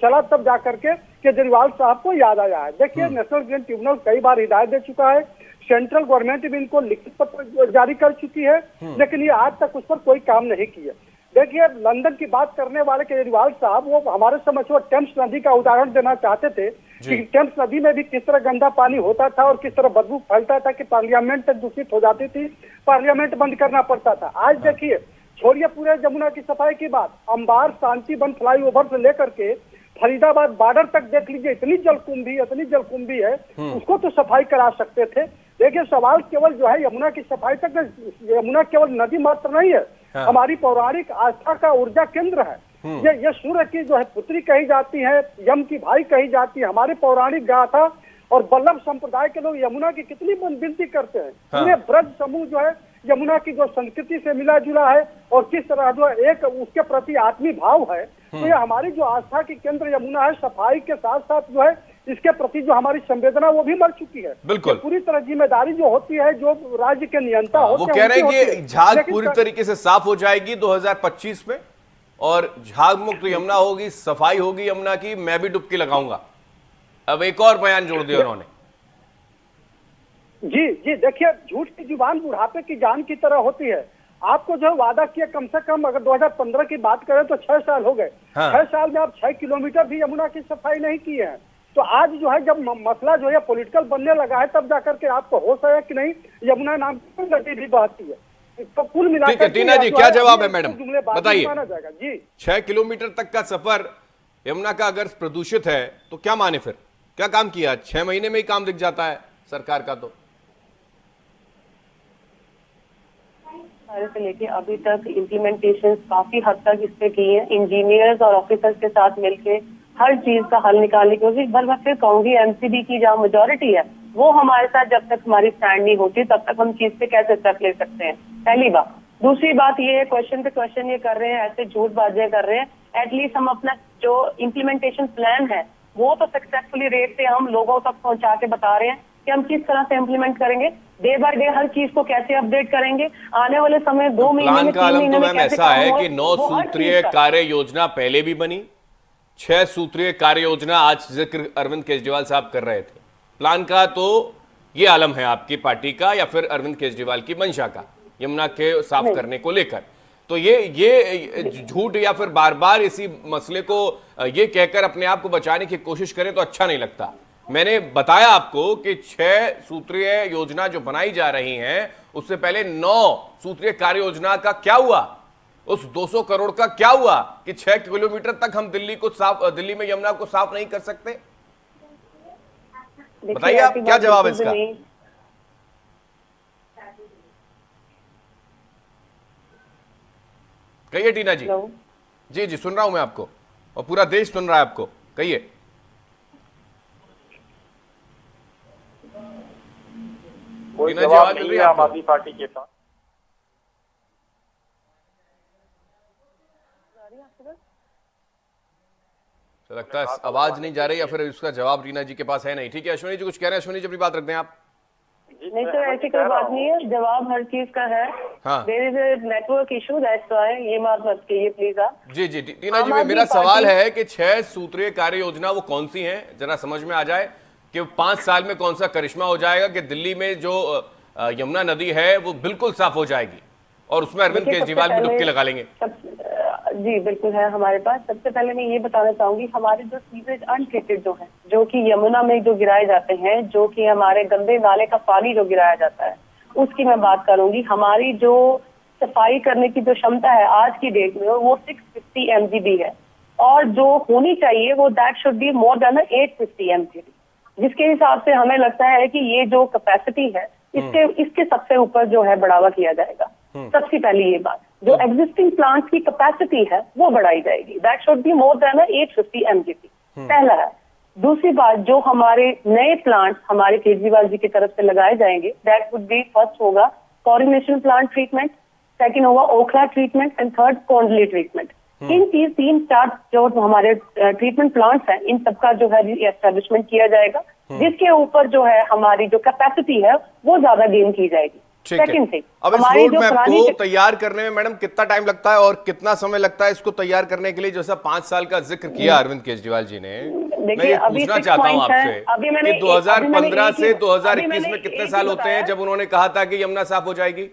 चला तब जाकर के केजरीवाल साहब को याद आया है। देखिए नेशनल ग्रीन ट्रिब्यूनल कई बार हिदायत दे चुका है, सेंट्रल गवर्नमेंट भी इनको लिखित पत्र जारी कर चुकी है, लेकिन ये आज तक उस पर कोई काम नहीं किया। देखिए लंदन की बात करने वाले केजरीवाल साहब वो हमारे समझ वो टेम्स नदी का उदाहरण देना चाहते थे कि टेम्स नदी में भी किस तरह गंदा पानी होता था और किस तरह बदबू फैलता था कि पार्लियामेंट तक दूषित हो जाती थी, पार्लियामेंट बंद करना पड़ता था। आज देखिए छोड़िए पूरे यमुना की सफाई की बात, अंबार शांतिवन फ्लाईओवर से लेकर के फरीदाबाद बॉर्डर तक देख लीजिए, इतनी जलकुंभी है, उसको तो सफाई करा सकते थे। देखिए सवाल केवल जो है यमुना की सफाई तक, यमुना केवल नदी मात्र नहीं है, हमारी पौराणिक आस्था का ऊर्जा केंद्र है। ये सूर्य की जो है पुत्री कही जाती है, यम की भाई कही जाती है। हमारी पौराणिक गाथा और वल्लभ संप्रदाय के लोग यमुना की कितनी विनती करते हैं। पूरे ब्रज समूह जो है यमुना की जो संस्कृति से मिला जुला है और किस तरह जो है एक उसके प्रति आत्मी भाव है। तो ये हमारी जो आस्था की केंद्र यमुना है, सफाई के साथ साथ जो है इसके प्रति जो हमारी संवेदना वो भी मर चुकी है। बिल्कुल पूरी तरह जिम्मेदारी जो होती है जो राज्य के नियंता होते हैं, वो कह रहे हैं कि झाग पूरी तरीके से साफ हो जाएगी 2025 में और झाग मुक्त यमुना होगी, सफाई होगी यमुना की, मैं भी डुबकी लगाऊंगा। अब एक और बयान जोड़ दिया उन्होंने। जी देखिए झूठ की जुबान बुढ़ापे की जान की तरह होती है। आपको जो वादा किया कम से कम अगर 2015 की बात करें तो 6 साल हो गए। 6 साल में आप 6 किलोमीटर भी यमुना की सफाई नहीं की है। तो आज जो है जब मसला जो है पॉलिटिकल बनने लगा है तब जाकर के आपको होश आया कि नहीं यमुना नाम की नदी भी बहती है। तो कुल मिलाकर टीना जी क्या जवाब है मैडम, बताइए। माना जाएगा जी 6 किलोमीटर तक का सफर यमुना का अगर प्रदूषित है तो क्या माने, फिर क्या काम किया? 6 महीने में ही काम दिख जाता है सरकार का। तो से लेके अभी तक इम्प्लीमेंटेशन काफी हद तक इस पे की है, इंजीनियर्स और ऑफिसर्स के साथ मिलके हर चीज का हल निकालने की कोशिश। पर मैं फिर कहूंगी एमसीडी की जहाँ मेजोरिटी है वो हमारे साथ जब तक हमारी स्टैंड नहीं होती तब तक हम चीज पे कैसे स्टेप ले सकते हैं, पहली बात। दूसरी बात ये है क्वेश्चन पे क्वेश्चन ये कर रहे हैं, ऐसे झूठबाजियां कर रहे हैं। एटलीस्ट हम अपना जो इम्प्लीमेंटेशन प्लान है वो तो सक्सेसफुली रेट से हम लोगों तक पहुंचा के बता रहे हैं कि हम किस तरह से इम्प्लीमेंट करेंगे, डे बाय डे हर चीज को कैसे अपडेट करेंगे, आने वाले समय 2 महीने में 3 महीने में कैसे ऐसा है कि 9 सूत्रीय कार्य योजना पहले भी बनी, 6 सूत्रीय कार्य योजना आज जिक्र अरविंद केजरीवाल साहब कर रहे थे। प्लान का तो ये आलम है आपकी पार्टी का या फिर अरविंद केजरीवाल की मंशा का यमुना के साफ करने को लेकर। तो ये झूठ या फिर बार बार इसी मसले को ये कहकर अपने आप को बचाने की कोशिश करें तो अच्छा नहीं लगता। मैंने बताया आपको कि 6 सूत्रीय योजना जो बनाई जा रही हैं उससे पहले 9 सूत्रीय कार्य योजना का क्या हुआ, उस 200 करोड़ का क्या हुआ कि 6 किलोमीटर तक हम दिल्ली में यमुना को साफ नहीं कर सकते? बताइए आप क्या जवाब है इसका? कहिए टीना जी। जी सुन रहा हूं मैं आपको और पूरा देश सुन रहा है आपको, कहिए। कोई जवाब नहीं है आम आदमी पार्टी के पास। तो लगता है आवाज नहीं जा रही या फिर उसका जवाब रीना जी के पास है नहीं। ठीक है अश्विनी जी कुछ कह रहे हैं, अश्विनी जी अपनी बात रख दें आप। नहीं तो ऐसी कोई बात नहीं है, जवाब हर चीज का है। There is a network issue, that's why ये बात मत कहिए प्लीज आप। जी टीना जी मेरा सवाल है कि 6 सूत्रीय कार्य योजना वो कौन सी है, जरा समझ में आ जाए कि 5 साल में कौन सा करिश्मा हो जाएगा कि दिल्ली में जो यमुना नदी है वो बिल्कुल साफ हो जाएगी और उसमें अरविंद केजरीवाल भी डुबकी लगा लेंगे। जी बिल्कुल है हमारे पास। सबसे पहले मैं ये बताना चाहूंगी हमारे जो सीवेज अनट्रीटेड जो है, जो कि यमुना में जो गिराए जाते हैं, जो कि हमारे गंदे नाले का पानी जो गिराया जाता है उसकी मैं बात करूंगी। हमारी जो सफाई करने की जो क्षमता है आज की डेट में वो 650 MGB है और जो होनी चाहिए वो that should be more than 850 MGD, जिसके हिसाब से हमें लगता है कि ये जो कैपेसिटी है इसके सबसे ऊपर जो है बढ़ावा किया जाएगा। सबसे पहली ये बात, जो एग्जिस्टिंग प्लांट्स की कैपेसिटी है वो बढ़ाई जाएगी, that should be more than 850 MGD, पहला है। दूसरी बात, जो हमारे नए प्लांट हमारे केजरीवाल जी की तरफ से लगाए जाएंगे, दैट वुड बी फर्स्ट होगा कोऑर्डिनेशन प्लांट ट्रीटमेंट, सेकंड होगा Okhla treatment and third Kondli treatment. इन 3-4 जो हमारे ट्रीटमेंट प्लांट्स हैं, इन सबका जो है एस्टेब्लिशमेंट किया जाएगा, जिसके ऊपर जो है हमारी जो कैपेसिटी है वो ज्यादा गेन की जाएगी। सेकंड थिंग, अब इस रोड मैप को तैयार करने में मैडम कितना टाइम लगता है और कितना समय लगता है इसको तैयार करने के लिए, जैसा 5 साल का जिक्र किया अरविंद केजरीवाल जी ने? मैं ये पूछना चाहता हूं आपसे कि 2015 से 2021 में कितने साल होते हैं जब उन्होंने कहा था कि यमुना साफ हो जाएगी?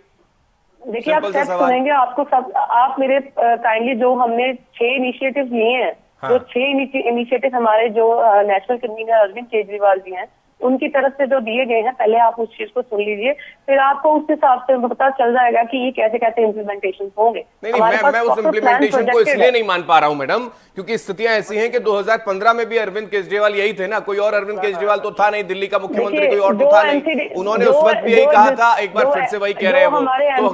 देखिए, आप स्टेप सुनेंगे, आपको सब आप मेरे काइंडली जो हमने 6 इनिशिएटिव लिए हैं, जो 6 इनिशिएटिव हमारे जो नेशनल कन्वीनर अरविंद केजरीवाल जी हैं उनकी तरफ से जो दिए गए हैं, पहले आप उस चीज को सुन लीजिए, फिर आपको उस हिसाब से पता चल जाएगा कि ये कैसे कैसे इम्प्लीमेंटेशन होंगे। नहीं, मैं उस इम्प्लीमेंटेशन को इसलिए नहीं मान पा रहा हूं मैडम, क्योंकि स्थितियां ऐसी हैं कि 2015 में भी अरविंद केजरीवाल यही थे ना, कोई और अरविंद केजरीवाल तो था नहीं, दिल्ली का मुख्यमंत्री कोई और तो था नहीं, उन्होंने उस वक्त भी यही कहा था, एक बार फिर से वही कह रहे हैं वो, तो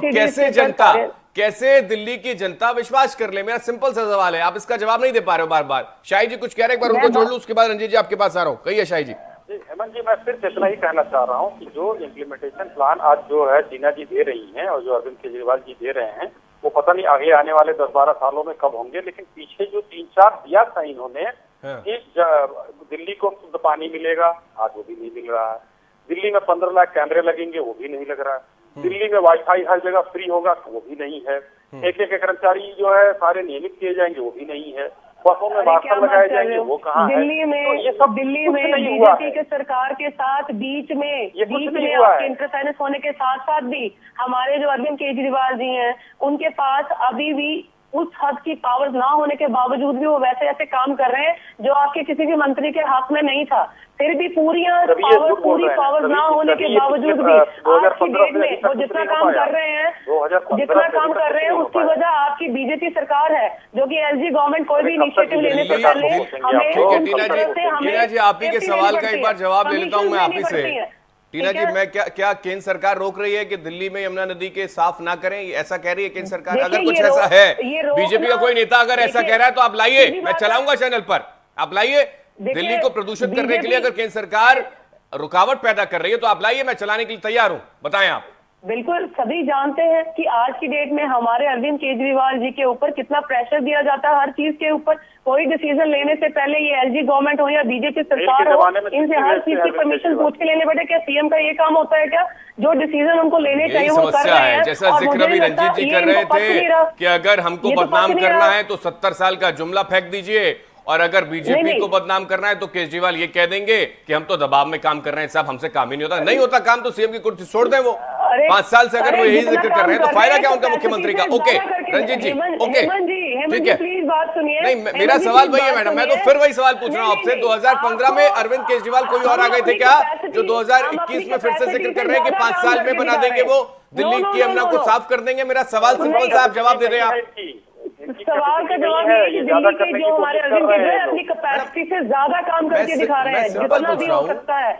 कैसे दिल्ली की जनता विश्वास कर ले? मेरा सिंपल सा सवाल है, आप इसका जवाब नहीं दे पा रहे हो बार बार। शाही जी कुछ कह रहे हैं, एक बार उनको जोड़ लूं, उसके बाद रंजीत जी आपके पास आ रहा हूं। कहिए शाही जी। हेमंत जी, मैं सिर्फ इतना ही कहना चाह रहा हूं कि जो इम्प्लीमेंटेशन प्लान आज जो है टीना जी दे रही हैं और जो अरविंद केजरीवाल जी दे रहे हैं, वो पता नहीं आगे आने वाले 10-12 सालों में कब होंगे, लेकिन पीछे जो 3-4 दिया था इन्होंने कि दिल्ली को शुद्ध पानी मिलेगा, आज वो भी नहीं मिल रहा है। दिल्ली में 15 लाख कैमरे लगेंगे, वो भी नहीं लग रहा है। दिल्ली में वाईफाई हर जगह फ्री होगा, वो भी नहीं है। एक कर्मचारी जो है सारे नियमित किए जाएंगे, वो भी नहीं है। बसों में मास्टर लगाए जाएंगे, वो कहाँ है? दिल्ली में तो ये सब दिल्ली में बीजेपी के सरकार के साथ बीच में इंटरफेरेंस होने के साथ साथ भी हमारे जो अरविंद केजरीवाल जी हैं, उनके पास अभी भी उस हद की पावर ना होने के बावजूद भी वो वैसे ऐसे काम कर रहे हैं जो आपके किसी भी मंत्री के हाथ में नहीं था। फिर भी पूरी पावर ना होने के बावजूद भी आज की डेट में वो जितना काम कर रहे हैं उसकी वजह आपकी बीजेपी सरकार है, जो कि एलजी गवर्नमेंट कोई भी इनिशिएटिव लेने से पहले टीना जी, आप ही के सवाल का एक बार जवाब ले लेता हूँ मैं आप ही से। टीना जी, मैं क्या केंद्र सरकार रोक रही है कि दिल्ली में यमुना नदी के साफ ना करें, ऐसा कह रही है केंद्र सरकार? अगर कुछ ऐसा है, बीजेपी का कोई नेता अगर ऐसा कह रहा है तो आप लाइए, मैं चलाऊंगा चैनल पर, आप लाइए। दिल्ली को प्रदूषित करने के लिए अगर केंद्र सरकार रुकावट पैदा कर रही है तो आप लाइए, मैं चलाने के लिए तैयार हूं, बताएं आप। बिल्कुल, सभी जानते हैं कि आज की डेट में हमारे अरविंद केजरीवाल जी के ऊपर कितना प्रेशर दिया जाता है हर चीज के ऊपर। कोई डिसीजन लेने से पहले ये एलजी गवर्नमेंट हो या बीजेपी सरकार हो, इनसे हर चीज की परमिशन पूछ के लेने पड़े। क्या सीएम का ये काम होता है क्या? जो डिसीजन उनको लेने चाहिए वो कर रहे हैं। जैसा जिक्र अभी रंजीत जी कर रहे थे कि अगर हमको बदनाम करना है तो 70 साल का जुमला फेंक दीजिए, और अगर बीजेपी को बदनाम करना है तो केजरीवाल ये कह देंगे कि हम तो दबाव में काम कर रहे हैं, साहब हमसे काम ही नहीं होता। नहीं होता काम तो सीएम की कुर्सी छोड़ दें वो। 5 साल से अगर वो यही जिक्र कर रहे हैं तो फायदा क्या उनका मुख्यमंत्री का? ओके रंजीत जी, ओके ठीक है, नहीं मेरा सवाल वही है मैडम, मैं तो फिर वही सवाल पूछ रहा हूँ आपसे। 2015 में अरविंद केजरीवाल कोई और आ गए थे क्या, जो 2021 में फिर से जिक्र कर रहे हैं कि 5 साल में बना देंगे वो दिल्ली की यमुना को साफ कर देंगे? मेरा सवाल सिंपल सा, आप जवाब दे दें। आप सवाल का जवाब है कि दिल्ली के जो हमारे अरविंद केजरीवाल अपनी कैपेसिटी से ज्यादा काम करके दिखा रहे हैं, जितना भी हो सकता है।